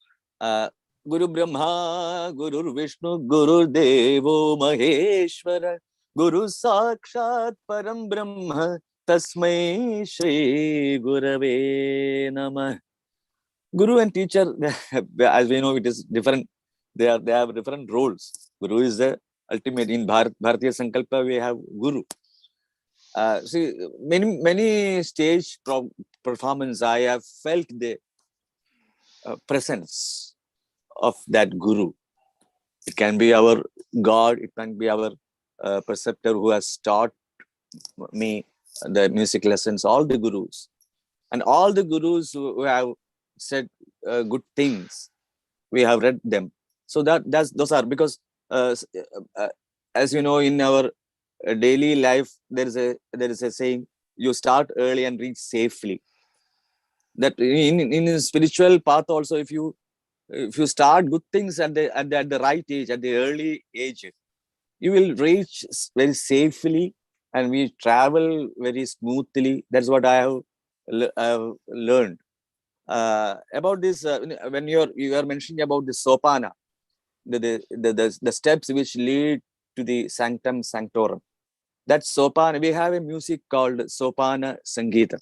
E: Guru Brahma, Guru Vishnu, Guru Devo Maheshwara, Guru Sakshat Param Brahma, Tasmai Shri Gurave Namah. Guru and teacher, as we know, it is different. They have different roles. Guru is the ultimate. In Bharatiya Sankalpa, we have Guru. See, many stage performance, I have felt the presence of that Guru. It can be our God, it can be our preceptor who has taught me the music lessons, all the Gurus. And all the Gurus who have said good things, we have read them. So those are, because as you know, in our daily life, there is a saying, you start early and reach safely. That in a spiritual path also, if you start good things at the right age, at the early age, you will reach very safely, and we travel very smoothly. That's what I have learned about this. When you are mentioning about the sopana, the steps which lead to the sanctum sanctorum. That sopana, we have a music called sopana sangeeta.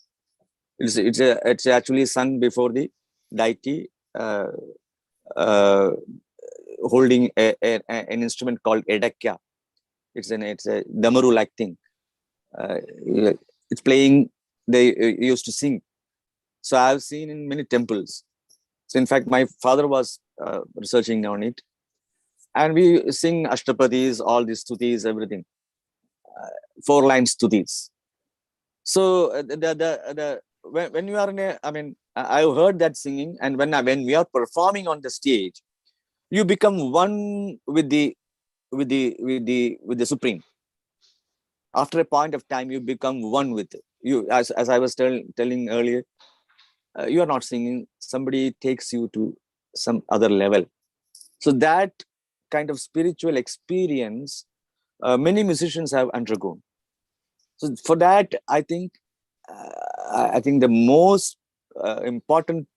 E: It's actually sung before the deity, holding an instrument called edakya. It's a damaru like thing. It's playing. They used to sing. So I've seen in many temples. So in fact, my father was researching on it, and we sing Ashtapadis, all these stutis, everything, 4-line stutis. So when you are in a, I mean, I've heard that singing, and when we are performing on the stage, you become one with the Supreme. After a point of time, you become one with it. You, as I was telling earlier, you are not singing. Somebody takes you to some other level. So that kind of spiritual experience, many musicians have undergone. So for that, I think the most important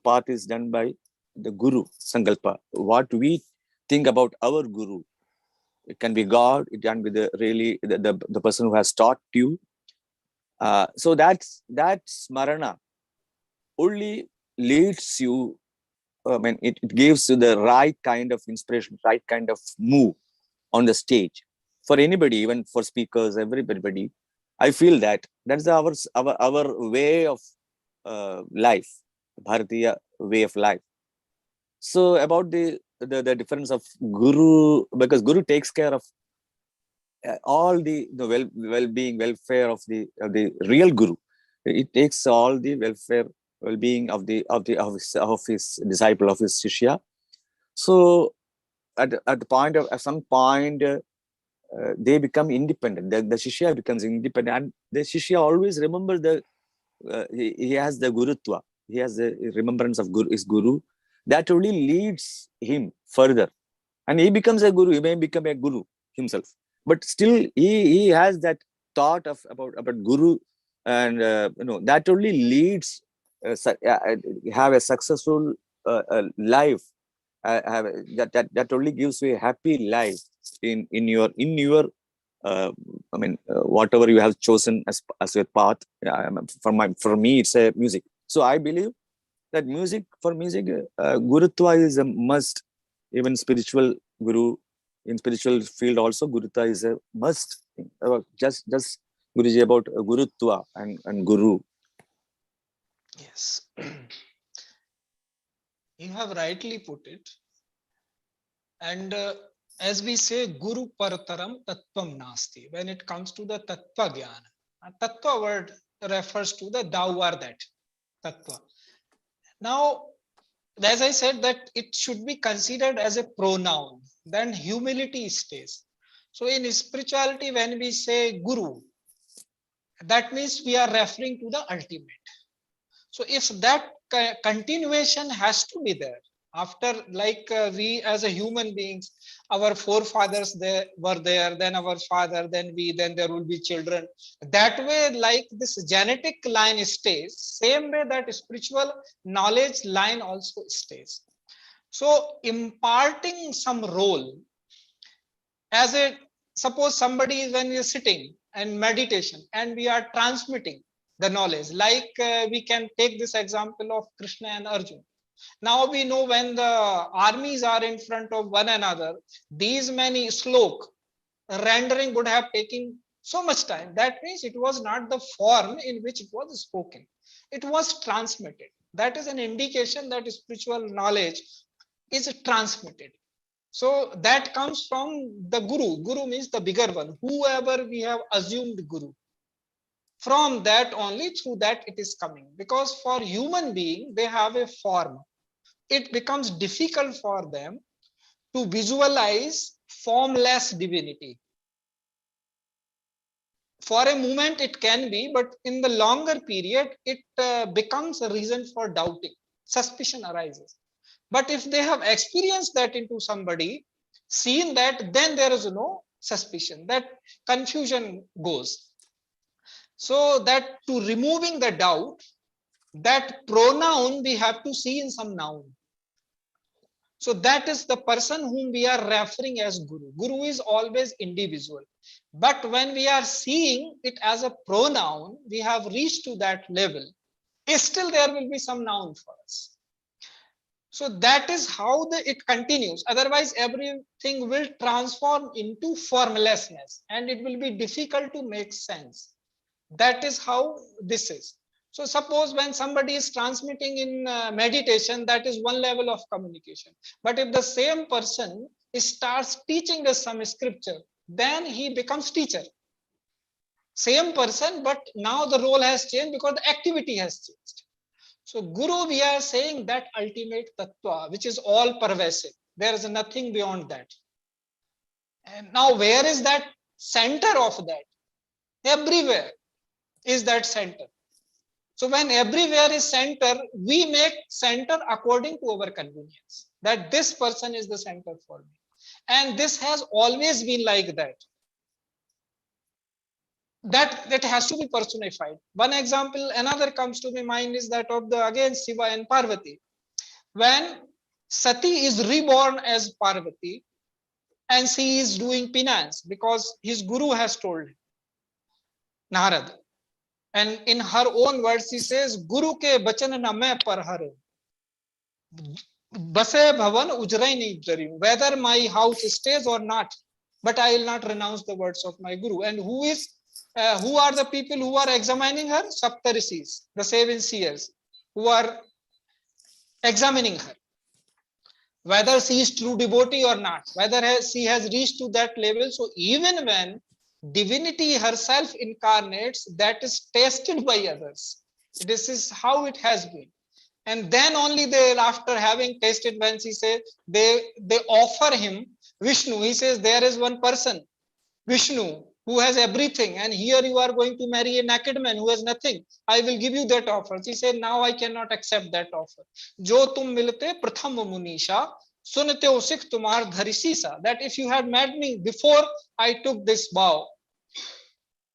E: part is done by the Guru Sankalpa. What we think about our Guru, it can be God, it can be the person who has taught you. So that smarana only leads you. I mean, it gives you the right kind of inspiration, right kind of move on the stage. For anybody, even for speakers, everybody, I feel that's our way of life, Bharatiya way of life. So about the difference of Guru, because Guru takes care of all the well-being, welfare of the real Guru. It takes all the welfare, well-being of his disciple, of his shishya. So at some point, they become independent. The shishya becomes independent, and the shishya always remembers he has the gurutva. He has the remembrance of his guru. That only leads him further, and he becomes a guru. He may become a guru himself, but still he has that thought about guru, and that only leads have a successful life. That only gives you a happy life in your whatever you have chosen as your path. For me, it's a music. So I believe that music, gurutva is a must. Even spiritual guru, in spiritual field also, gurutva is a must. Just Guruji, about gurutva and guru.
D: Yes. You have rightly put it. And as we say, Guru Partaram Tattvam Nasti. When it comes to the Tattva Jnana, Tattva word refers to the thou or that, Tattva. Now, as I said, that it should be considered as a pronoun, then humility stays. So in spirituality, when we say Guru, that means we are referring to the ultimate. So if that continuation has to be there, after we as a human beings, our forefathers were there, then our father, then we, then there will be children. That way, like this genetic line stays, same way that spiritual knowledge line also stays. So imparting some role, as a, suppose somebody is, when we are sitting and meditation and we are transmitting the knowledge, we can take this example of Krishna and Arjuna. Now we know when the armies are in front of one another, these many slok rendering would have taken so much time. That means it was not the form in which it was spoken, it was transmitted. That is an indication that spiritual knowledge is transmitted. So that comes from the Guru. Guru means the bigger one, whoever we have assumed Guru. From that only, through that it is coming. Because for human being, they have a form. It becomes difficult for them to visualize formless divinity. For a moment it can be, but in the longer period, it becomes a reason for doubting. Suspicion arises. But if they have experienced that into somebody, seen that, then there is no suspicion. That confusion goes. So that to removing the doubt, that pronoun we have to see in some noun. So that is the person whom we are referring as Guru. Guru is always individual. But when we are seeing it as a pronoun, we have reached to that level. Still there will be some noun for us. So that is how it continues. Otherwise, everything will transform into formlessness and it will be difficult to make sense. That is how this is. So suppose when somebody is transmitting in meditation, that is one level of communication. But if the same person starts teaching us some scripture, then he becomes teacher. Same person, but now the role has changed because the activity has changed. So Guru, we are saying that ultimate tattva, which is all pervasive. There is nothing beyond that. And now where is that center of that? Everywhere is that center. So when everywhere is center, we make center according to our convenience. That this person is the center for me. And this has always been like that. That has to be personified. One example, another comes to my mind is that of the again Shiva and Parvati. When Sati is reborn as Parvati and she is doing penance because his guru has told him, Narad. And in her own words, she says, Guru ke bachan na main par hare. Base bhavan ujrai nahi jari. Whether my house stays or not, but I will not renounce the words of my guru. And who are the people who are examining her? Saptarishis, the seven seers, who are examining her. Whether she is true devotee or not, whether she has reached to that level. So even when divinity herself incarnates, that is tested by others. This is how it has been. And then only they, after having tasted, when she says, they offer him Vishnu. He says, there is one person, Vishnu, who has everything, and here you are going to marry a naked man who has nothing. I will give you that offer. She said, now I cannot accept that offer. Jo tum milte pratham munisha, sunte sikh tumar dharisisa. That if you had met me before I took this vow,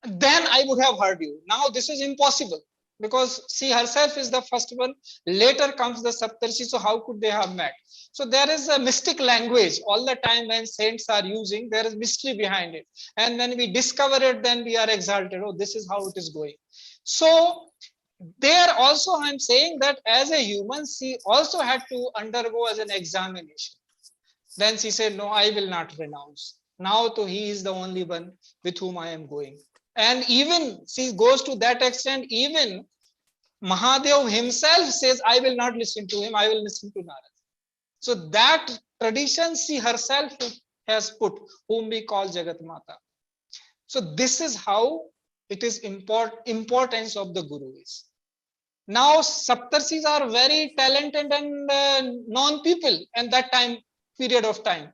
D: then I would have heard you. Now this is impossible because she herself is the first one. Later comes the Saptarshi. So how could they have met? So there is a mystic language all the time when saints are using. There is mystery behind it. And when we discover it, then we are exalted. Oh, this is how it is going. So there also I'm saying that as a human, she also had to undergo as an examination. Then she said, no, I will not renounce. Now to he is the only one with whom I am going. And even she goes to that extent, even Mahadev himself says, I will not listen to him, I will listen to Narad. So that tradition she herself has put, whom we call Jagat Mata. So this is how it is importance of the Guru is. Now Saptarshis are very talented and known people at that time, period of time.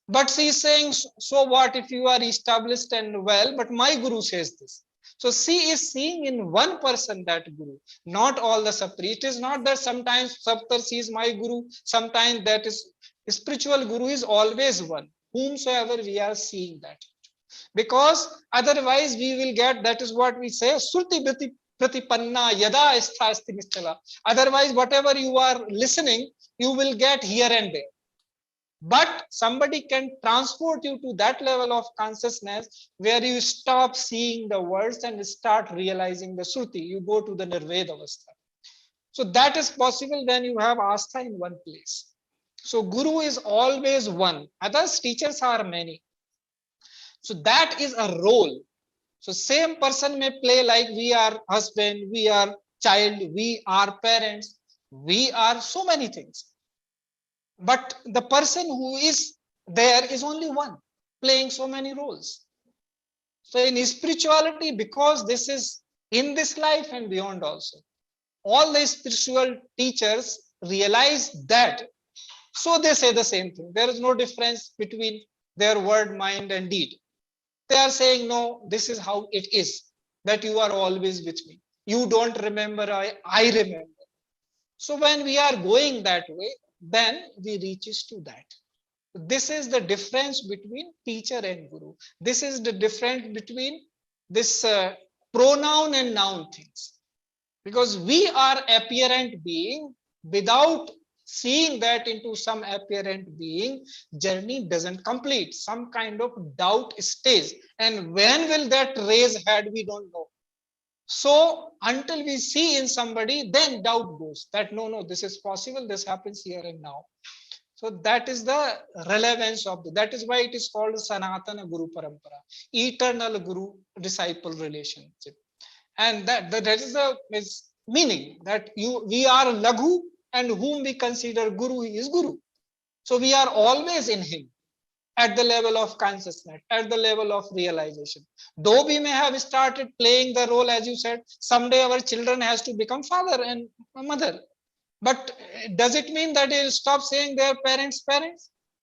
D: But she is saying, so what if you are established and well, but my Guru says this. So she is seeing in one person that Guru, not all the Saptarshis. It is not that sometimes Saptarshi is my Guru, sometimes that is spiritual Guru is always one, whomsoever we are seeing that. Because otherwise we will get, that is what we say, Surti Pratipanna Yada Asthasti Nistala. Otherwise, whatever you are listening, you will get here and there. But somebody can transport you to that level of consciousness where you stop seeing the words and start realizing the Shruti. You go to the Nirveda Avastha. So that is possible when you have Astha in one place. So Guru is always one. Others teachers are many. So that is a role. So same person may play like we are husband, we are child, we are parents, we are so many things. But the person who is there is only one, playing so many roles. So in spirituality, because this is in this life and beyond also, all the spiritual teachers realize that. So they say the same thing. There is no difference between their word, mind, and deed. They are saying, no, this is how it is, that you are always with me. You don't remember, I remember. So when we are going that way, then we reaches to that. This is the difference between teacher and Guru. This is the difference between this pronoun and noun things. Because we are apparent being, without seeing that into some apparent being, journey doesn't complete. Some kind of doubt stays. And when will that raise head, we don't know. So until we see in somebody, then doubt goes that no, this is possible, this happens here and now. So that is the relevance of that is why it is called Sanatana Guru Parampara, eternal Guru disciple relationship. And that is the meaning that we are Laghu, and whom we consider Guru, he is Guru. So we are always in him at the level of consciousness, at the level of realization. Though we may have started playing the role, as you said, someday our children has to become father and mother. But does it mean that they will stop saying their parents?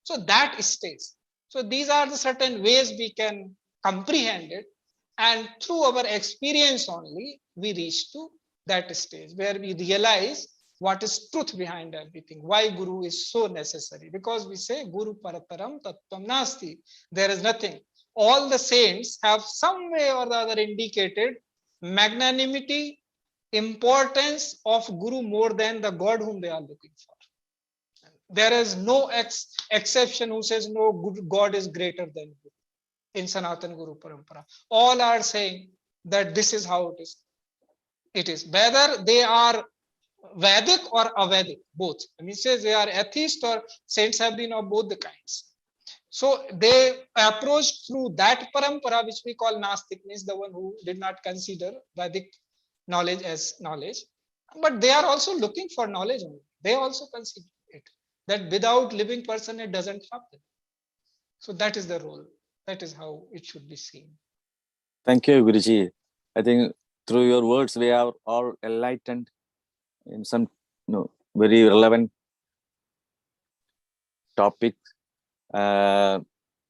D: So that stays. So these are the certain ways we can comprehend it. And through our experience only, we reach to that stage where we realize what is truth behind everything, why Guru is so necessary. Because we say Guru Parataram Tattvam Nasti. There is nothing. All the saints have some way or the other indicated magnanimity, importance of Guru more than the God whom they are looking for. There is no exception who says no, God is greater than Guru in Sanatan Guru Parampara. All are saying that this is how it is. It is whether they are Vedic or Avedic, both. I mean, says they are atheist or saints have been of both the kinds. So they approach through that parampara, which we call Nastik, means the one who did not consider Vedic knowledge as knowledge. But they are also looking for knowledge only. They also consider it, that without living person, it doesn't happen. So that is the role. That is how it should be seen.
E: Thank you, Guruji. I think through your words, we are all enlightened in some very relevant topic,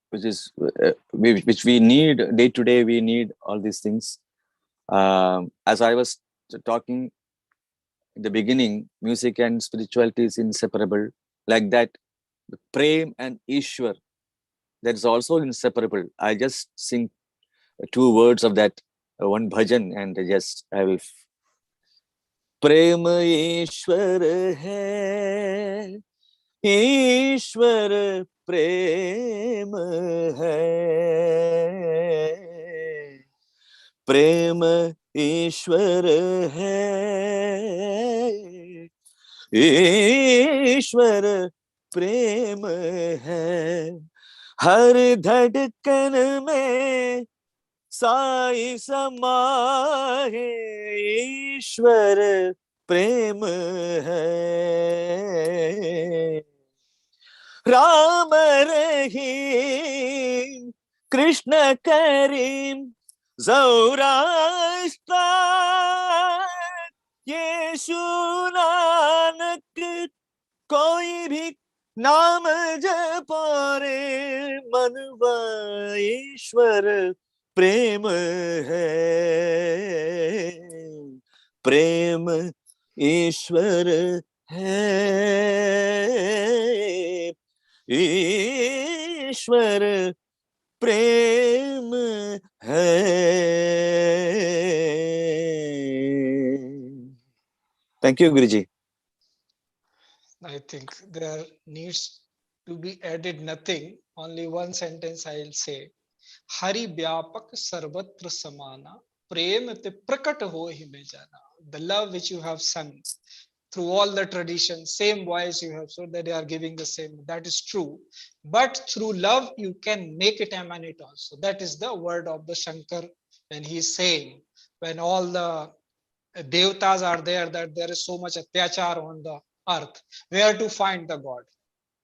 E: which we need day to day. We need all these things. As I was talking in the beginning, music and spirituality is inseparable. Like that, Prem and Ishwar, that is also inseparable. I just sing 2 words of that one bhajan, and I will. Prem Ishwar hai, Ishwar prem hai, Prem Ishwar hai, Ishwar prem hai, हर धड़कन में साई समाए, ईश्वर प्रेम है। राम रहीम कृष्ण करीम ज़ौराष्ट्र, यीशु नानक कोई भी नाम जपो रे, मनवा ईश्वर प्रेम है, प्रेम ईश्वर है, ईश्वर प्रेम है. Thank you, Guruji.
D: I think there needs to be added nothing. Only one sentence I will say. Hari Vyapak Sarvatra Samana, Prem te prakat ho hi mein jana. The love which you have sung through all the traditions, same voice you have, so that they are giving the same. That is true. But through love, you can make it emanate also. That is the word of the Shankar when he is saying, when all the Devatas are there, that there is so much atyachar on the earth, where to find the God?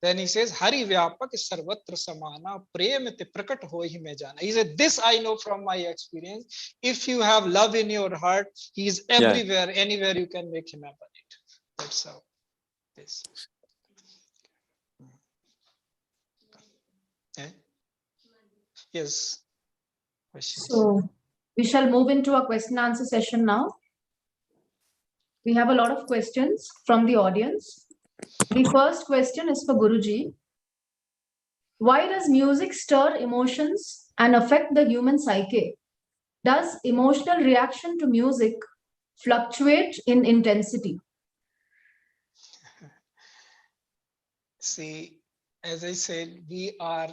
D: Then he says, Hari Vyapak Sarvatra Samana, Prem te prakat ho hi mein jana. He said, this I know from my experience. If you have love in your heart, he is everywhere, anywhere you can make him emanate. That's how this. Yes. Questions.
C: So we shall move into a question and answer session now. We have a lot of questions from the audience. The first question is for Guruji. Why does music stir emotions and affect the human psyche? Does emotional reaction to music fluctuate in intensity?
D: See, as I said, we are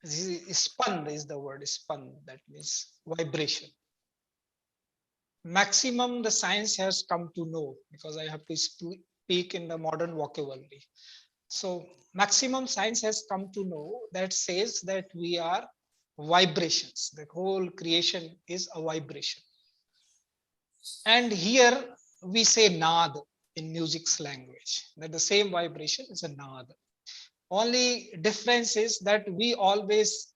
D: spun is the word, spun, that means vibration. Maximum the science has come to know, because I have to speak in the modern vocabulary. So maximum science has come to know that says that we are vibrations. The whole creation is a vibration. And here we say nad in music's language, that the same vibration is a nad. Only difference is that we always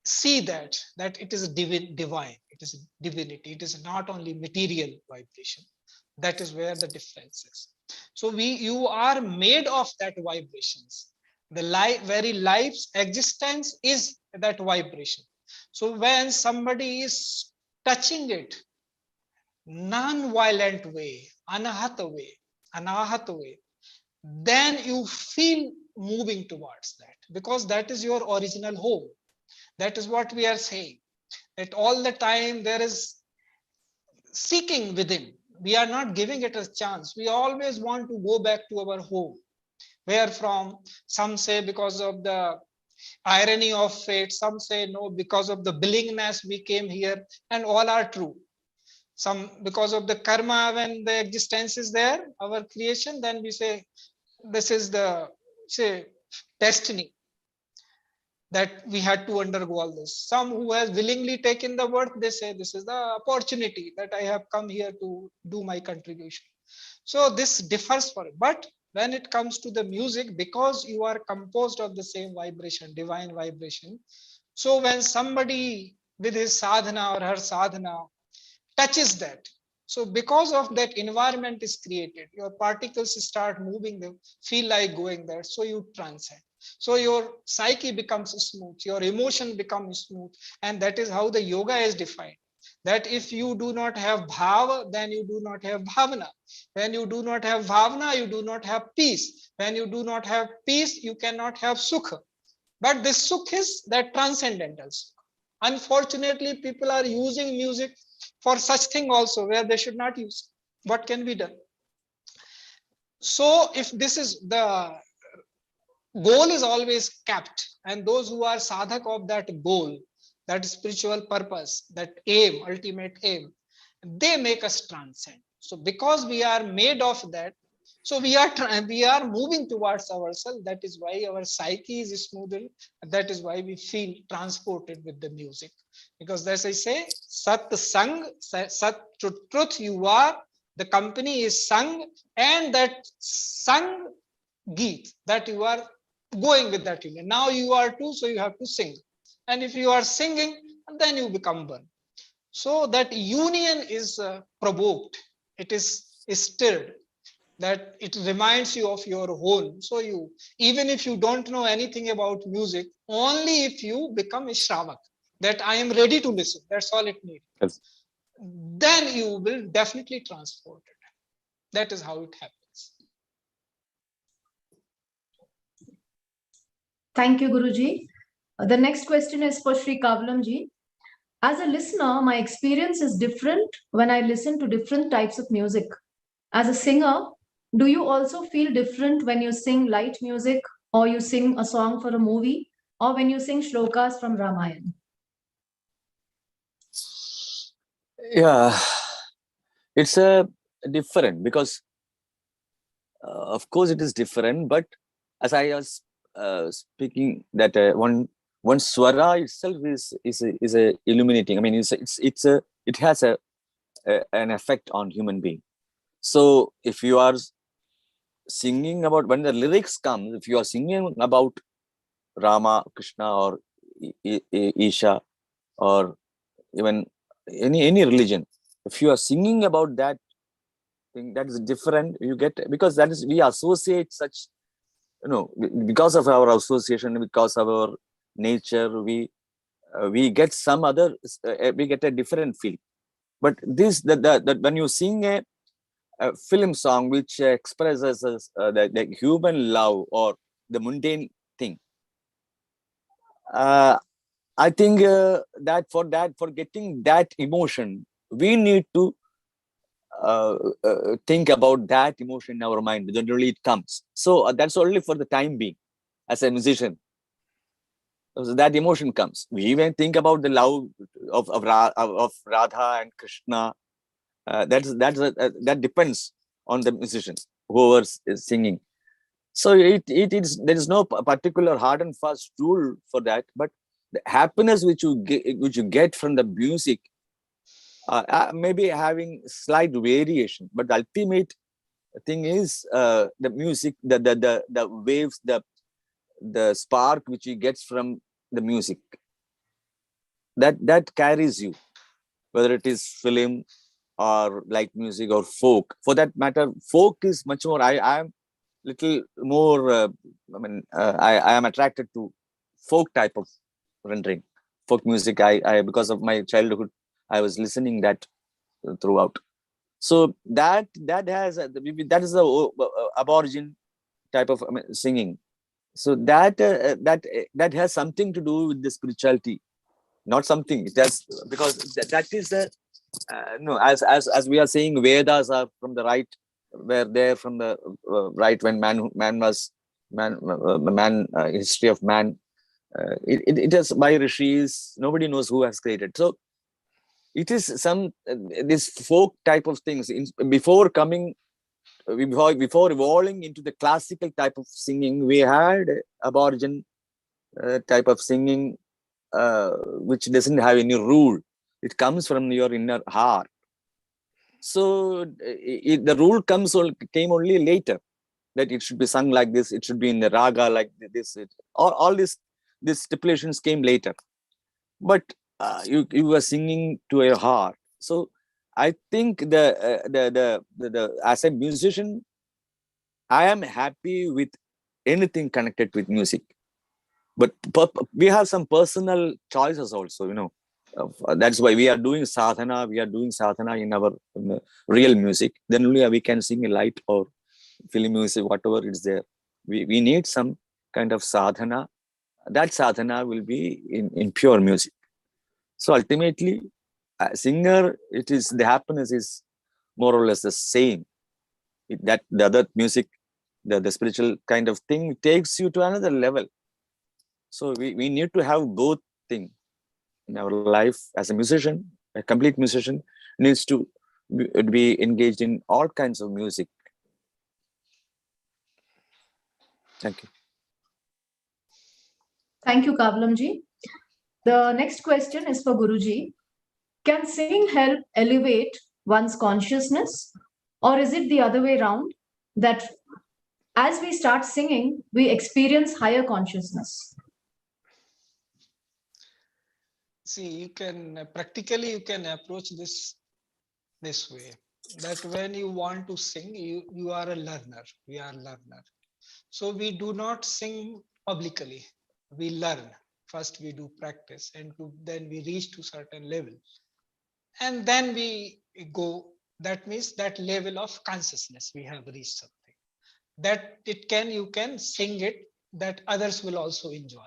D: see that it is divine, it is divinity, it is not only material vibration. That is where the difference is. So you are made of that vibrations. The very life's existence is that vibration. So when somebody is touching it, non-violent way, anahat way, then you feel moving towards that, because that is your original home. That is what we are saying, that all the time there is seeking within. We are not giving it a chance. We always want to go back to our home. Where from? Some say because of the irony of fate, some say no, because of the willingness we came here, and all are true. Some because of the karma, when the existence is there, our creation, then we say this is the destiny, that we had to undergo all this. Some who has willingly taken the birth, they say this is the opportunity that I have come here to do my contribution. So this differs for it. But when it comes to the music, because you are composed of the same vibration, divine vibration, so when somebody with his sadhana or her sadhana touches that, so because of that, environment is created, your particles start moving, they feel like going there, so you transcend. So your psyche becomes smooth, your emotion becomes smooth, and that is how the yoga is defined. That if you do not have bhava, then you do not have bhavana. When you do not have bhavana, you do not have peace. When you do not have peace, you cannot have sukha. But this sukh is that transcendental sukh. Unfortunately, people are using music for such thing also, where they should not use. What can be done? So if this is the goal is always kept, and those who are sadhak of that goal, that spiritual purpose, that aim, ultimate aim, they make us transcend. So because we are made of that, so we are moving towards ourselves. That is why our psyche is smoother. That is why we feel transported with the music. Because as I say, Sat Sang, Sat truth you are, the company is sung, and that sung geet, that you are going with that union. Now you are two, so you have to sing. And if you are singing, then you become one. So that union is provoked, it is stirred, that it reminds you of your home. So you, even if you don't know anything about music, only if you become a shravak, that I am ready to listen, that's all it needs.
E: Yes.
D: Then you will definitely transport it. That is how it happens.
C: Thank you, Guruji. The next question is for Shri Kavalam ji. As a listener, my experience is different when I listen to different types of music. As a singer, do you also feel different when you sing light music, or you sing a song for a movie, or when you sing shlokas from Ramayana?
E: Yeah, it's a different, because of course it is different, but as I was speaking, that one swara itself is a illuminating. I mean, it has an effect on human being. So if you are singing about, when the lyrics come, if you are singing about Rama, Krishna, or Isha, or even any religion, if you are singing about that thing, that is different. You get, because that is, we associate such, because of our association, because of our nature, we get some other, we get a different feel. But this, that when you sing a film song which expresses the human love or the mundane thing, I think that for getting that emotion, we need to think about that emotion in our mind. Generally, it comes. So that's only for the time being. As a musician, so that emotion comes. We even think about the love of Radha and Krishna. That depends on the musician, whoever is singing. So there is no particular hard and fast rule for that. But the happiness which you get from the music, maybe having slight variation, but the ultimate thing is the music, the waves, the spark which he gets from the music, that carries you, whether it is film or light music or folk. For that matter, folk is much more. I am little more. I am attracted to folk type of rendering, folk music. I because of my childhood, I was listening that throughout. So that is the aborigine type of singing. So that has something to do with the spirituality, not something. It has, because that is the no, as we are saying, Vedas are from the right, were there from the right when man was history of man. It is by rishis. Nobody knows who has created. So it is some this folk type of things before coming, before evolving into the classical type of singing. We had aborigine type of singing, which doesn't have any rule. It comes from your inner heart. So the rule came only later, that it should be sung like this, it should be in the raga like this. All these stipulations came later, but you were singing to your heart. So I think as a musician, I am happy with anything connected with music, but we have some personal choices also, that's why we are doing sadhana. We are doing sadhana in our real music. Then only we can sing a light or film music, whatever is there. We need some kind of sadhana. That sadhana will be in pure music. So ultimately, a singer, it is the happiness is more or less the same. That the other music, the spiritual kind of thing takes you to another level. So we need to have both things in our life. As a musician, a complete musician needs to be engaged in all kinds of music. Thank you.
C: Thank you, Kavalamji. The next question is for Guruji. Can singing help elevate one's consciousness, or is it the other way around, that as we start singing, we experience higher consciousness?
D: See, you can practically you can approach this way, that when you want to sing, you are a learner. We are learner. So we do not sing publicly. We learn. First we do practice, and then we reach to certain level. And then we go, that means that level of consciousness, we have reached something. That you can sing it, that others will also enjoy.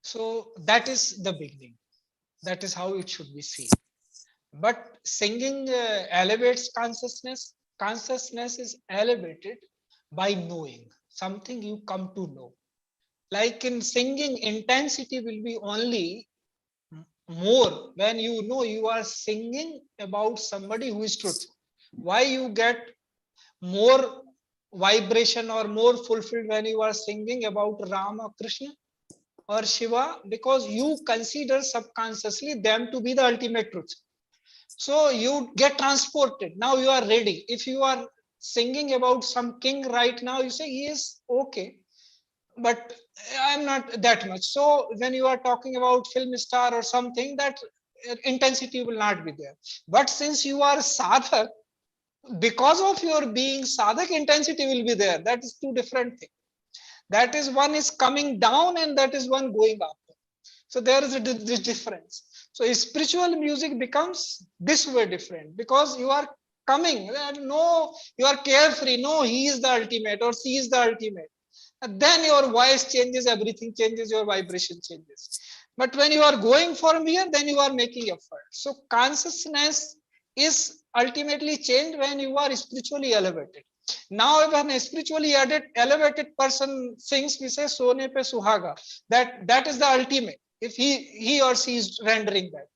D: So that is the beginning. That is how it should be seen. But singing elevates consciousness. Consciousness is elevated by knowing something you come to know. Like in singing, intensity will be only more when you know you are singing about somebody who is truthful. Why you get more vibration or more fulfilled when you are singing about Rama, Krishna or Shiva? Because you consider subconsciously them to be the ultimate truth. So you get transported. Now you are ready. If you are singing about some king right now, you say he is okay, but I'm not that much. So when you are talking about film star or something, that intensity will not be there. But since you are sadhak, because of your being sadhak, intensity will be there. That is two different things. That is, one is coming down and that is one going up. So there is this difference. So spiritual music becomes this way different, because you are coming, no, you are carefree, no, he is the ultimate or she is the ultimate. And then your voice changes, everything changes, your vibration changes. But when you are going from here, then you are making effort. So consciousness is ultimately changed when you are spiritually elevated. Now, when a spiritually elevated person sings, we say "Sone pe suhaga." That is the ultimate. If he or she is rendering that.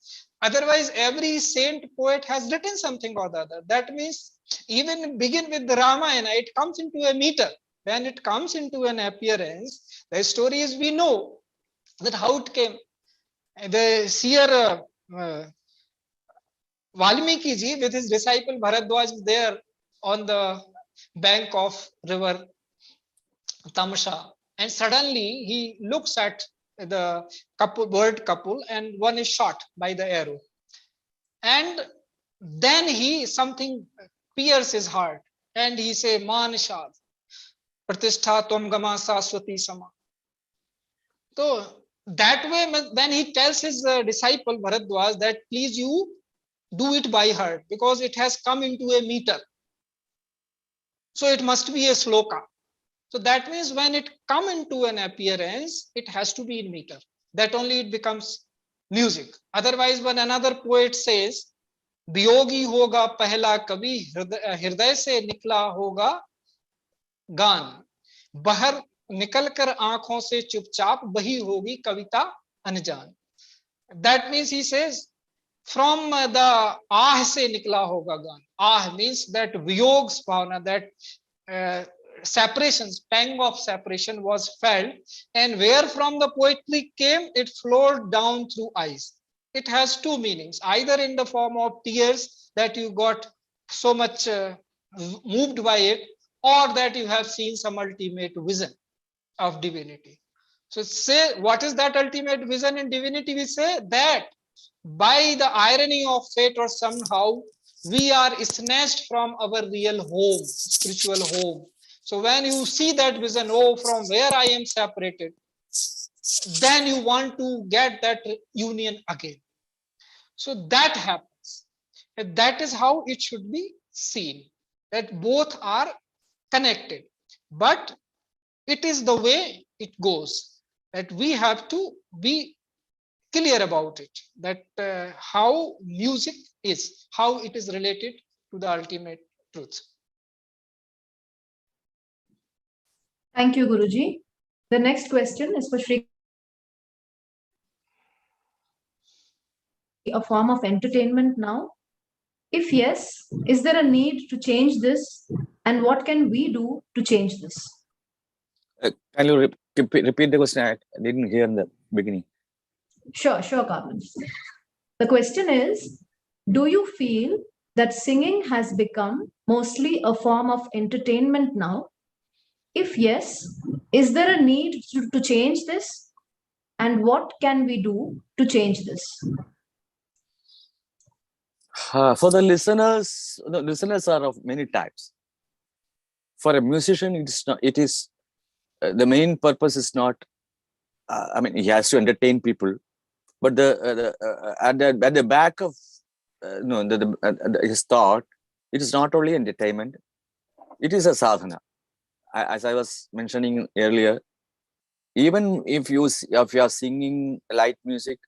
D: Otherwise, every saint poet has written something or the other. That means even begin with the Ramayana, it comes into a meter. When it comes into an appearance, the story is, we know that how it came. The seer Valmiki ji with his disciple Bharadwaj is there on the bank of river Tamasha, and suddenly he looks at the bird couple, and one is shot by the arrow, and then something pierces his heart, and he say Manishad Pratishtha Tvam Gama Saswati Sama. So that way, when he tells his disciple Bharadwaj that please you do it by heart, because it has come into a meter, so it must be a sloka. So that means when it come into an appearance, it has to be in meter. That only it becomes music. Otherwise, when another poet says, "Biyogi hoga pehla kabi, hriday se nikla hoga गान, बाहर निकलकर आंखों से चुपचाप बही होगी कविता अनजान." That means he says, from the ah se nikla hoga gan. Ah means that viyog bhavana, that separations, pang of separation was felt, and where from the poetry came, it flowed down through eyes. It has two meanings, either in the form of tears, that you got so much moved by it, or that you have seen some ultimate vision of divinity. So say, what is that ultimate vision in divinity? We say that by the irony of fate, or somehow, we are snatched from our real home, spiritual home. So when you see that vision, oh, from where I am separated, then you want to get that union again. So that happens. And that is how it should be seen, that both are connected. But it is the way it goes, that we have to be clear about it, that how music is, how it is related to the ultimate truth.
C: Thank you, Guruji. The next question is for Shri. A form of entertainment now? If yes, is there a need to change this? And what can we do to change this?
E: Can you repeat the question? I didn't hear in the beginning.
C: Sure, Carmen. The question is, do you feel that singing has become mostly a form of entertainment now? If yes, is there a need to change this? And what can we do to change this?
E: For the listeners are of many types. For a musician, it is the main purpose is not, I mean, he has to entertain people, but at the back of his thought, it is not only entertainment, it is a sadhana. As I was mentioning earlier, even if you are singing light music,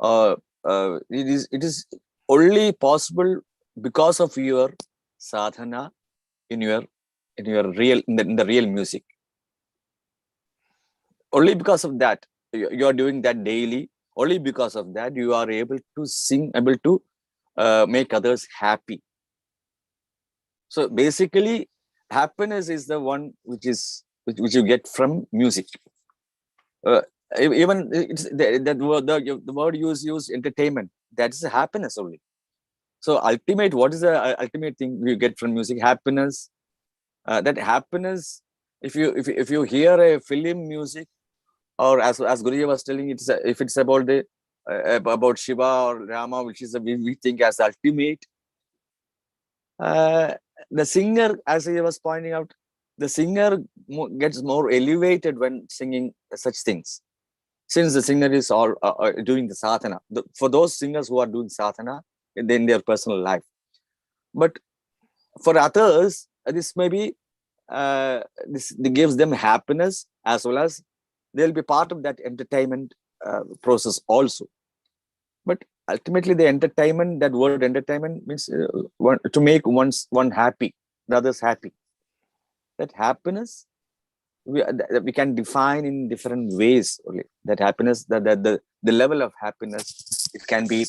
E: it is only possible because of your sadhana in the real music. Only because of that, you are doing that daily. Only because of that, you are able to sing, able to make others happy. So basically, happiness is the one which you get from music. Even it's the word use entertainment. That is happiness only. So what is the ultimate thing you get from music? Happiness. That happiness. If you hear a film music, or as Guruji was telling, if it's about Shiva or Rama, which is we think as ultimate. The singer, as he was pointing out, the singer gets more elevated when singing such things, since the singer is all doing the sadhana. For those singers who are doing sadhana in their personal life, but for others, this may be this gives them happiness, as well as they'll be part of that entertainment process also. But ultimately, the entertainment, that word entertainment means to make one happy, the others happy. That happiness we can define in different ways only. That happiness, the level of happiness, it can be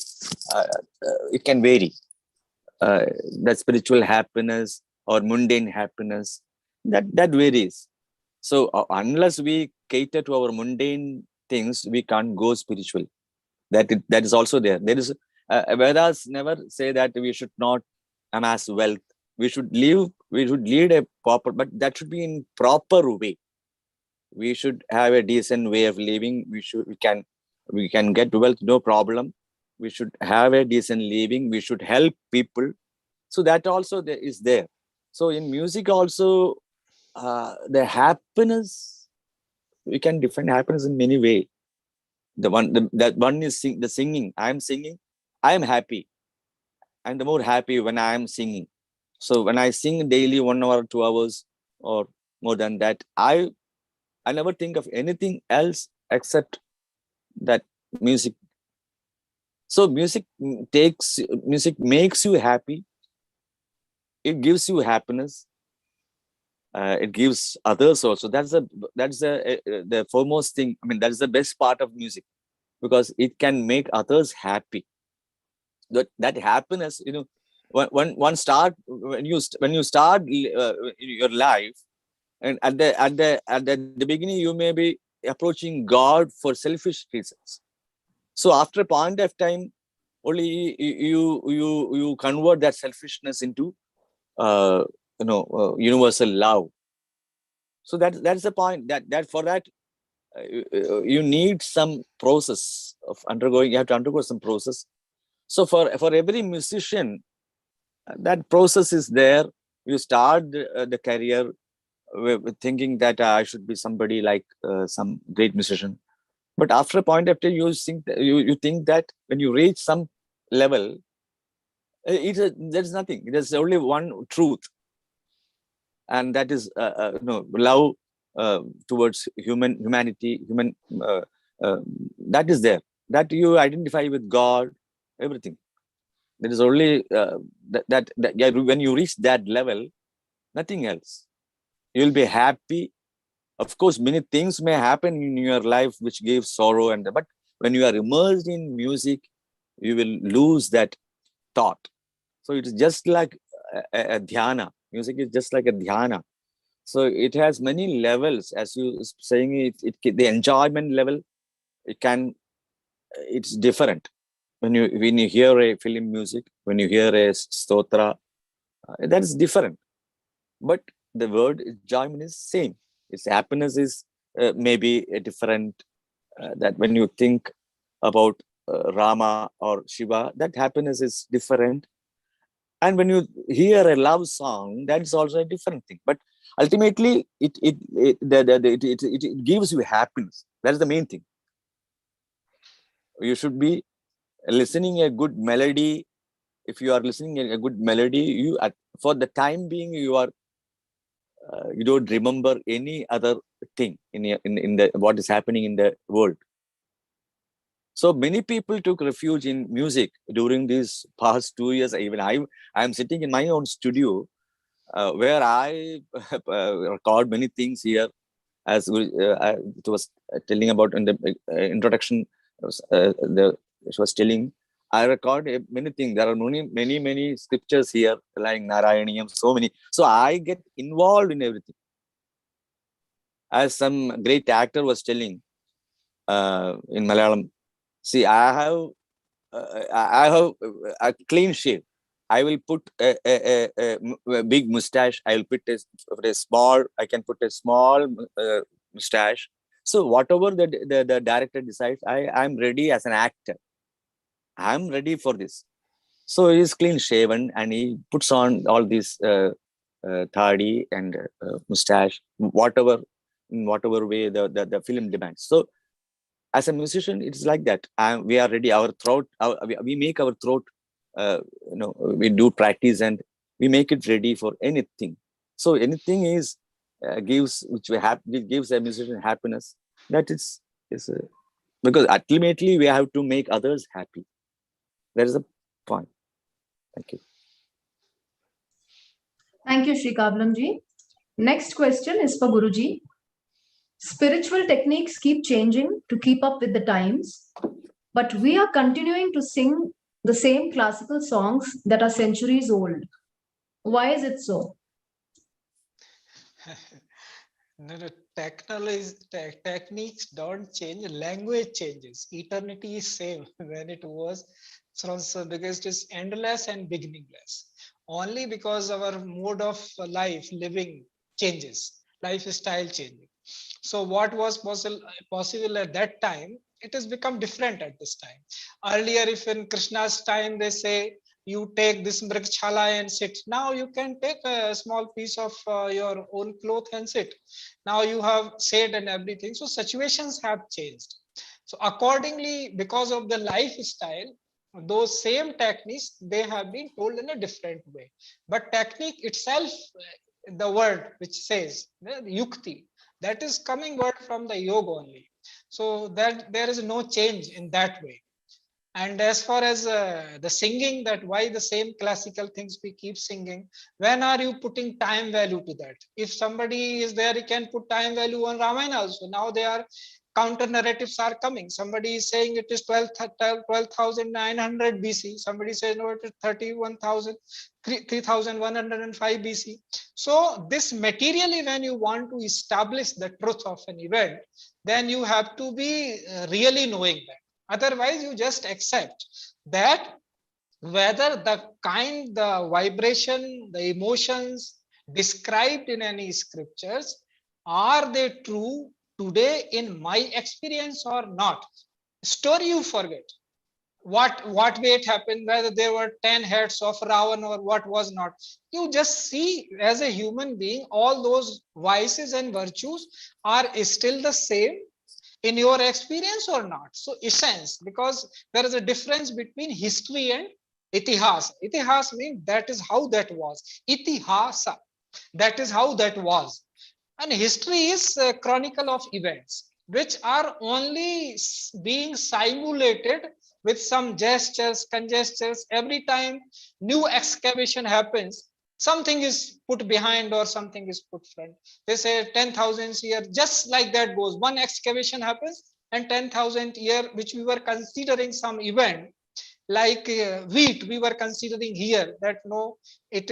E: it can vary. That spiritual happiness or mundane happiness, that varies. So unless we cater to our mundane things, we can't go spiritual. That is also there. There is Vedas never say that we should not amass wealth. We should lead a proper, but that should be in proper way. We should have a decent way of living. We can get wealth, no problem. We should have a decent living. We should help people. So that also is there. So in music also, the happiness, we can define happiness in many ways. That one is the singing. I am singing, I am happy. I'm the more happy when I am singing. So when I sing daily 1 hour, 2 hours, or more than that, I never think of anything else except that music. So music makes you happy. It gives you happiness. It gives others also. That's the foremost thing. I mean, that's the best part of music, because it can make others happy. That happiness, when you start your life, and at the beginning, you may be approaching God for selfish reasons. So after a point of time, only you convert that selfishness into universal love. So that's the point. That for that you need some process of undergoing. You have to undergo some process. So for every musician, that process is there. You start the career with thinking that I should be somebody like some great musician. But after a point of time, you think that when you reach some level, there's nothing. There's only one truth, and that is love towards humanity, that is there. That you identify with God, everything. There is only yeah, when you reach that level, nothing else. You'll be happy. Of course, many things may happen in your life which give sorrow, but when you are immersed in music, you will lose that thought. So it is just like a dhyana. Music is just like a dhyana. So it has many levels, as you saying. The enjoyment level, it's different. When you hear a film music, when you hear a stotra, that's different. But the word enjoyment is same. Its happiness is maybe a different. That when you think about Rama or Shiva, that happiness is different. And when you hear a love song, that's also a different thing. But ultimately, it gives you happiness. That's the main thing. You should be listening a good melody. If you are listening a good melody, for the time being, you don't remember any other thing in the what is happening in the world. So many people took refuge in music during these past 2 years. Even I am sitting in my own studio, where I record many things here, as I was telling about in the introduction. She was telling, I record many things. There are many scriptures here, like Narayaniyam, so many. So I get involved in everything. As some great actor was telling in Malayalam, see, I have a clean shave. I will put a big mustache. I will put a small. I can put a small mustache. So whatever the director decides, I am ready as an actor. I am ready for this. So he is clean shaven and he puts on all these thadi and mustache, in whatever way the film demands. So as a musician, it's like that. We are ready. Our throat, we make our throat, we do practice and we make it ready for anything. So anything is gives a musician happiness. That is because ultimately we have to make others happy. That is the point. Thank you.
C: Thank you, Shri Kavalam ji. Next question is for Guruji. Spiritual techniques keep changing to keep up with the times, but we are continuing to sing the same classical songs that are centuries old. Why is it so?
D: No, techniques don't change. Language changes. Eternity is same when it was So because it is endless and beginningless. Only because our mode of life, living changes, lifestyle changes. So what was possible at that time, it has become different at this time. Earlier, if in Krishna's time they say you take this mrigchala and sit, now you can take a small piece of your own cloth and sit. Now you have said and everything. So situations have changed. So accordingly, because of the lifestyle, those same techniques, they have been told in a different way. But technique itself, the word which says yukti, that is coming word from the yoga only. So that there is no change in that way. And as far as the singing, that why the same classical things we keep singing, when are you putting time value to that? If somebody is there, he can put time value on Ramayana also. Now they are counter narratives are coming. Somebody is saying it is 12,900 BC. Somebody says no, it is 3,105 BC. So this materially, when you want to establish the truth of an event, then you have to be really knowing that. Otherwise, you just accept that whether the kind, the vibration, the emotions described in any scriptures, are they true today in my experience or not? Story you forget. What way it happened, whether there were 10 heads of Ravan or what was not. You just see as a human being, all those vices and virtues are still the same in your experience or not. So essence, because there is a difference between history and itihas. Itihas means that is how that was. Itihasa, that is how that was. And history is a chronicle of events which are only being simulated with some gestures, conjectures. Every time new excavation happens, something is put behind or something is put front. They say 10,000 years, just like that goes. One excavation happens and 10,000 years, which we were considering some event, like wheat, we were considering here that no, it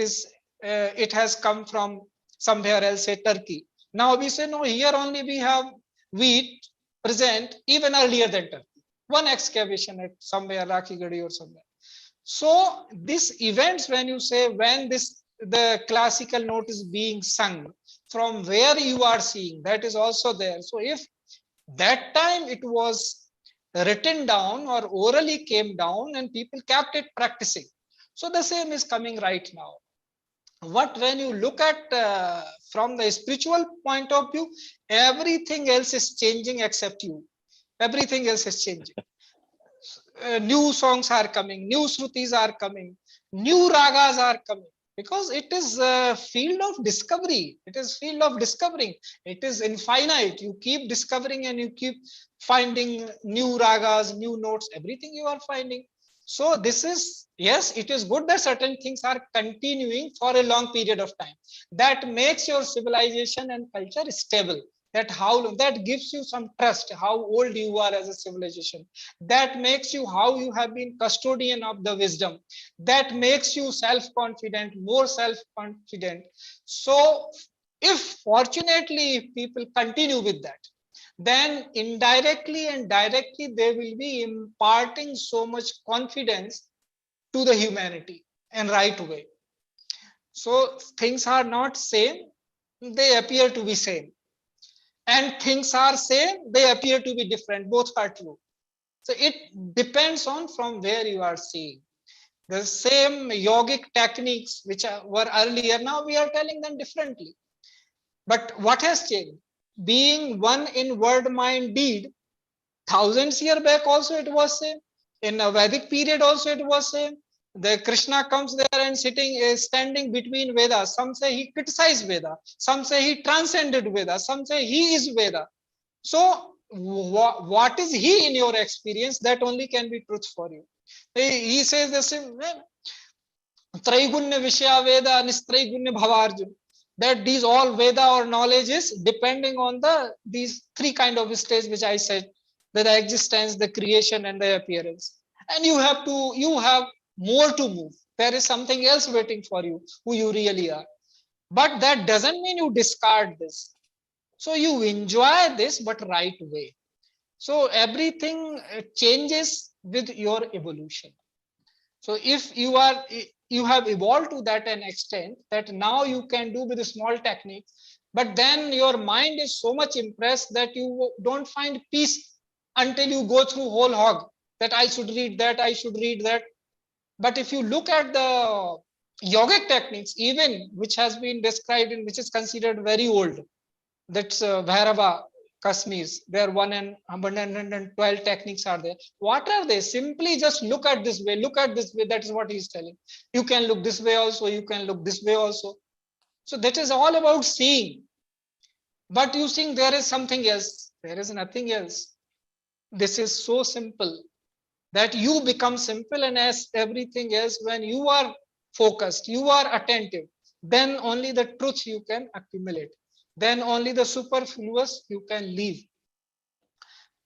D: has come from somewhere else, say Turkey. Now we say no, here only we have wheat present even earlier than Turkey. One excavation at somewhere, Rakhigadi or somewhere. So these events, when you say when the classical note is being sung, from where you are seeing, that is also there. So if that time it was written down or orally came down and people kept it practicing, so the same is coming right now. What when you look at from the spiritual point of view, everything else is changing except you. Everything else is changing. New songs are coming, new shrutis are coming, new ragas are coming, because it is a field of discovery. It is field of discovering. It is infinite. You keep discovering and you keep finding new ragas, new notes, everything you are finding. So this is, yes, it is good that certain things are continuing for a long period of time. That makes your civilization and culture stable. That gives you some trust, how old you are as a civilization. That makes you how you have been custodian of the wisdom. That makes you self-confident, more self-confident. So if fortunately if people continue with that, then indirectly and directly they will be imparting so much confidence to the humanity and right way. So things are not same, they appear to be same. And things are same, they appear to be different. Both are true. So it depends on from where you are seeing. The same yogic techniques which were earlier, now we are telling them differently. But what has changed? Being one in word, mind, deed, thousands years back also it was same. In a Vedic period also it was same. The Krishna comes there and standing between Vedas. Some say he criticized Veda. Some say he transcended Veda. Some say he is Veda. So what is he in your experience? That only can be truth for you. He says the same, Traigunya Vishya Veda, Nistraigunya Bhavarjun. That these all Veda or knowledge is depending on these three kind of states which I said, the existence, the creation, and the appearance. And you have more to move. There is something else waiting for you, who you really are. But that doesn't mean you discard this. So you enjoy this, but right way. So everything changes with your evolution. So if you have evolved to that an extent that now you can do with a small technique, but then your mind is so much impressed that you don't find peace until you go through whole hog, that I should read that, I should read that. But if you look at the yogic techniques, even which has been described in, which is considered very old, that's Bhairava, Kashmir's, there 112 techniques are there. What are they? Simply just look at this way, look at this way. That is what he's telling. You can look this way also, you can look this way also. So that is all about seeing. But you think there is something else. There is nothing else. This is so simple that you become simple, and as everything else, when you are focused, you are attentive, then only the truth you can accumulate. Then only the superfluous you can leave.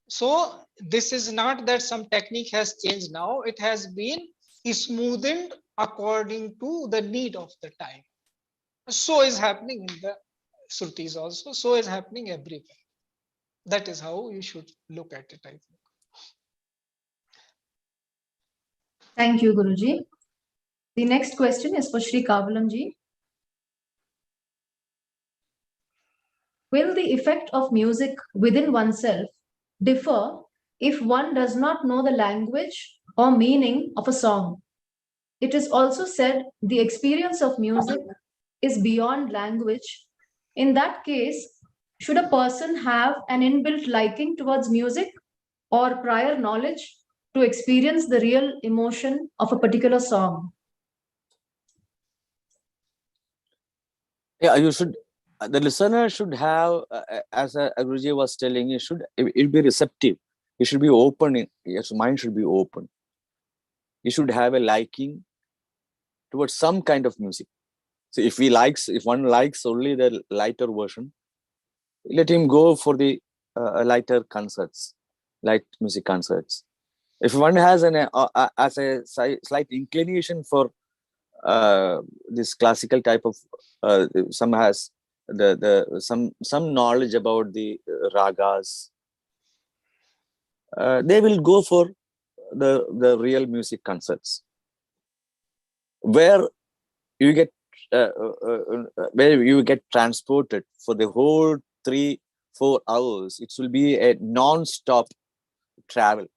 D: So this is not that some technique has changed now. It has been smoothened according to the need of the time. So is happening in the Srutis also. So is happening everywhere. That is how you should look at it, I think.
C: Thank you, Guruji. The next question is for Shri Kavalam ji. Will the effect of music within oneself differ if one does not know the language or meaning of a song? It is also said the experience of music is beyond language. In that case, should a person have an inbuilt liking towards music or prior knowledge to experience the real emotion of a particular song?
E: Yeah, you should. The listener should have, as Guruji was telling, it be receptive. It should be open. Yes, mind should be open. You should have a liking towards some kind of music. So if one likes only the lighter version, let him go for the lighter concerts, light music concerts. If one has as a slight inclination for this classical type of, some has some knowledge about the ragas, they will go for the real music concerts, where you get transported for the whole 3-4 hours. It will be a non-stop travel.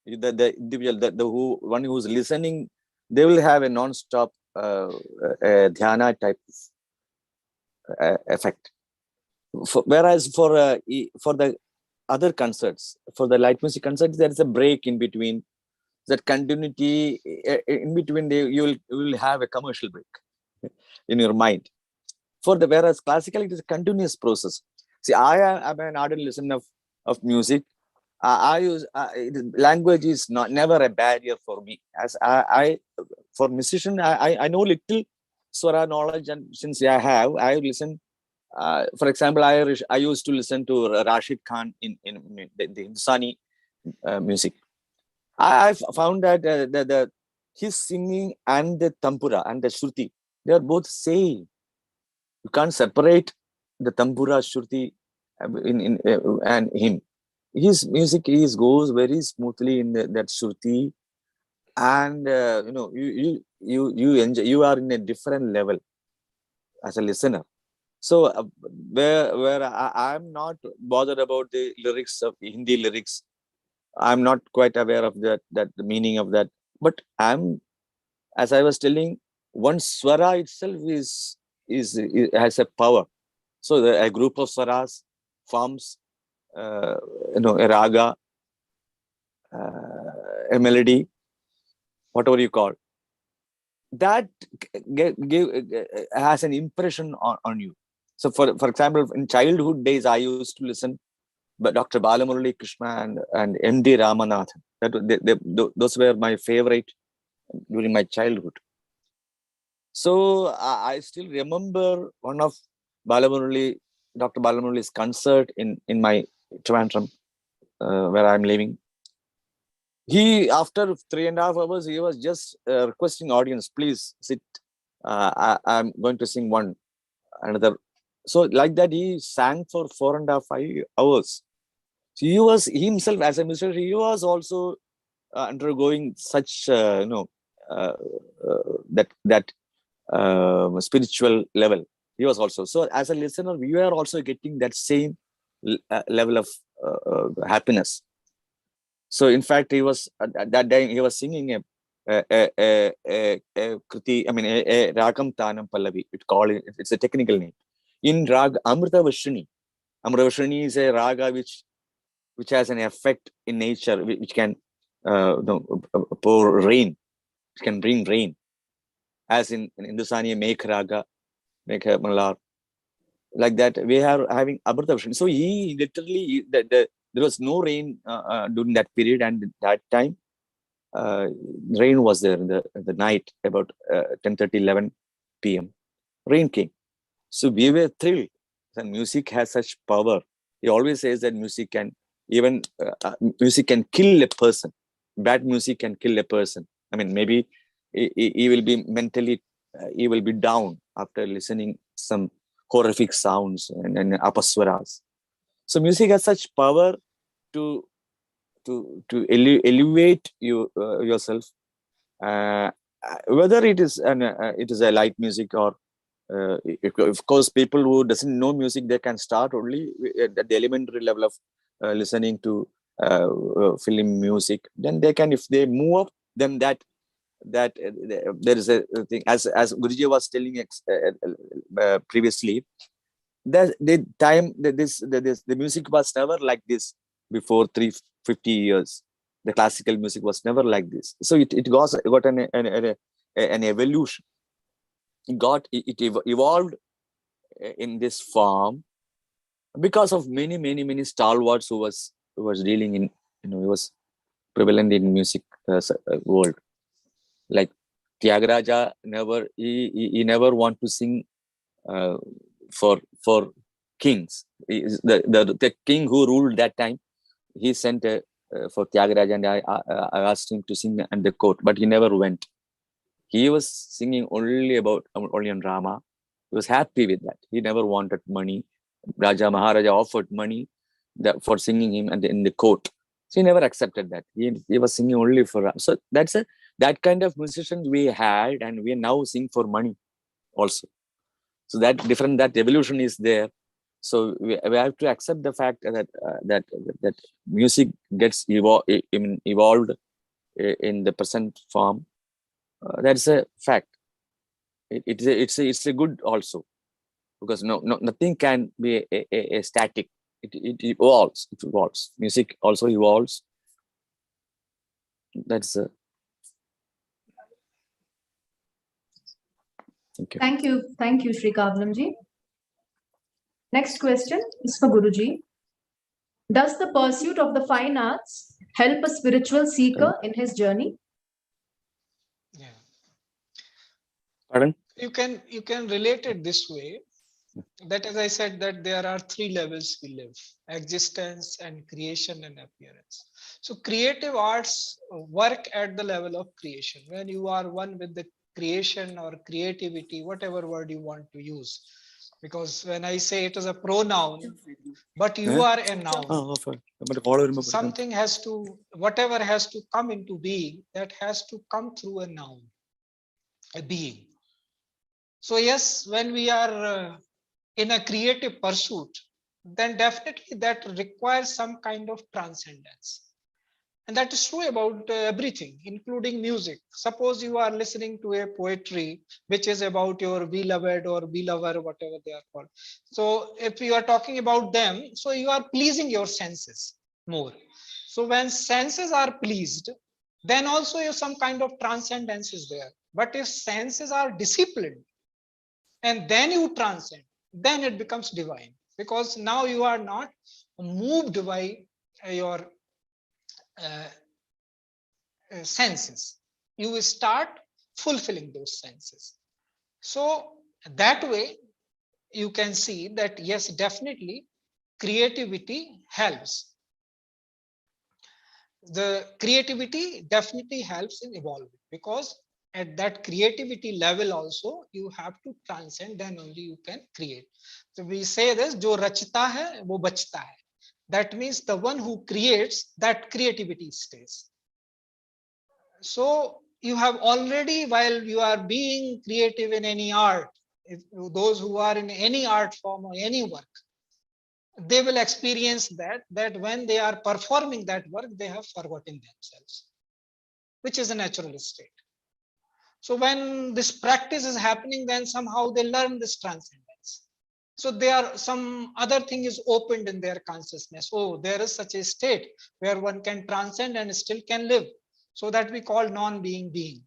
E: The individual, one who's listening, they will have a non-stop dhyana type of effect. Whereas for the other concerts, for the light music concerts, there is a break in between. That continuity in between, you will have a commercial break in your mind. Whereas classical, it is a continuous process. See, I am an ardent listener of music. I use language is never a barrier for me. As for musician, I know little swara knowledge, and since I listen. For example, I used to listen to Rashid Khan in the Hindustani music. I found that his singing and the tampura and the shruti, they are both same. You can't separate the tampura, shruti, and him. His music goes very smoothly in that shruti, and you enjoy. You are in a different level as a listener. So where I'm not bothered about the lyrics of Hindi lyrics. I'm not quite aware of that the meaning of that. But as I was telling, one swara itself has a power. So a group of swaras forms, a raga, a melody, whatever you call. That has an impression on you. So for example, in childhood days, I used to listen but Dr. Balamurali Krishna and M.D. Ramanathan. Those were my favorite during my childhood. So I still remember one of Dr. Balamurali's concert in my Trivandrum, where I'm living. He, after 3.5 hours, he was just requesting audience, please sit. I'm going to sing another. So like that, he sang for 4.5 hours. So he was himself as a musician. He was also undergoing such spiritual level. He was also, so as a listener, we are also getting that same level of happiness. So in fact, he was at that time he was singing a Kriti, I mean a Ragam Tanam Pallavi. It's a technical name. In Rag Amritavashini. Amritavashini is a raga which has an effect in nature, which can pour rain, which can bring rain. As in Hindustani Mekh Raga, Mekh Malar. Like that, we are having Amritavashini. So he literally, there was no rain during that period, and that time rain was there in the night about 10:30, 11 p.m. Rain came. So we were thrilled. And music has such power. He always says that music can music can kill a person. Bad music can kill a person. I mean, maybe he will be mentally, he will be down after listening some horrific sounds and apaswaras. So music has such power to elevate you yourself, whether it is a light music or of course people who doesn't know music, they can start only at the elementary level of listening to film music. Then they can, if they move up, then that there is a thing, as Guruji was telling previously, that the music was never like this before 350 years. The classical music was never like this. So it got an evolution. It evolved in this form because of many stalwarts who was dealing in, he was prevalent in music world. Like Tyagaraja he never want to sing for kings. The king who ruled that time, he sent for Tyagaraja, and I asked him to sing at the court, but he never went. He was singing only on Rama. He was happy with that. He never wanted money. Raja Maharaja offered money for singing him in the court. So he never accepted that. He was singing only for Rama. So that kind of musicians we had, and we now sing for money also. So that evolution is there. So we have to accept the fact that music gets evolved in the present form. That's a fact. It's a good also, because nothing can be a static. It evolves. It evolves. Music also evolves. That's thank you.
C: Thank you, Shri Kavalam ji. Next question is for Guruji. Does the pursuit of the fine arts help a spiritual seeker in his journey?
D: Yeah.
E: Pardon?
D: You can relate it this way, that as I said, that there are three levels we live: existence and creation and appearance. So creative arts work at the level of creation, when you are one with the creation or creativity, whatever word you want to use. Because when I say it is a pronoun, but you are a noun. Something has to, whatever has to come into being, that has to come through a noun, a being. So yes, when we are in a creative pursuit, then definitely that requires some kind of transcendence. And that is true about everything, including music. Suppose you are listening to a poetry which is about your beloved or belover, whatever they are called. So if you are talking about them, so you are pleasing your senses more. So when senses are pleased, then also some kind of transcendence is there. But if senses are disciplined, and then you transcend, then it becomes divine, because now you are not moved by your senses. You will start fulfilling those senses. So that way you can see that yes, definitely creativity helps. The creativity definitely helps in evolving, because at that creativity level also you have to transcend, then only you can create. So we say this, jo rachta hai wo bachta hai. That means the one who creates, that creativity stays. So you have already, while you are being creative in any art, if those who are in any art form or any work, they will experience that when they are performing that work, they have forgotten themselves, which is a natural state. So when this practice is happening, then somehow they learn this transcendence. So there some other thing is opened in their consciousness. Oh, there is such a state where one can transcend and still can live. So that we call non-being being.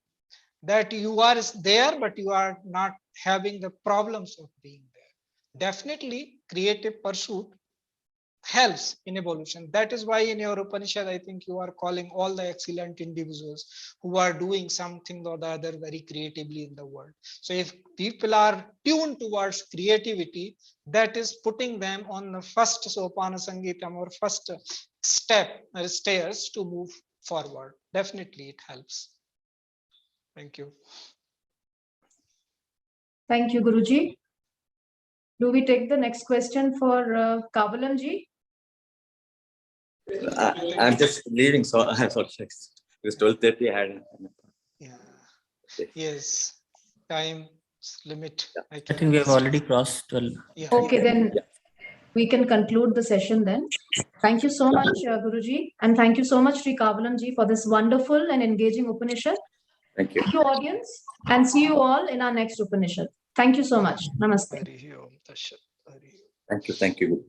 D: That you are there, but you are not having the problems of being there. Definitely, creative pursuit helps in evolution. That is why in your Upanishad, I think you are calling all the excellent individuals who are doing something or the other very creatively in the world. So if people are tuned towards creativity, that is putting them on the first Sopana Sangeetam or first step or stairs to move forward. Definitely it helps. Thank you.
C: Thank you, Guruji. Do we take the next question for Kavalam ji?
E: I'm just leaving, so I'm sorry. It's 12:30.
D: Yeah. Yes. Time limit.
B: I think we have already crossed 12.
D: Yeah.
C: Okay, then we can conclude the session then. Thank you so much, Guruji. And thank you so much, Shri Kavalam ji, for this wonderful and engaging Upanishad.
E: Thank you.
C: Thank you, audience. And see you all in our next Upanishad. Thank you so much. Namaste.
D: Hari Om Tat Sat. Hari Om.
E: Thank you. Thank you.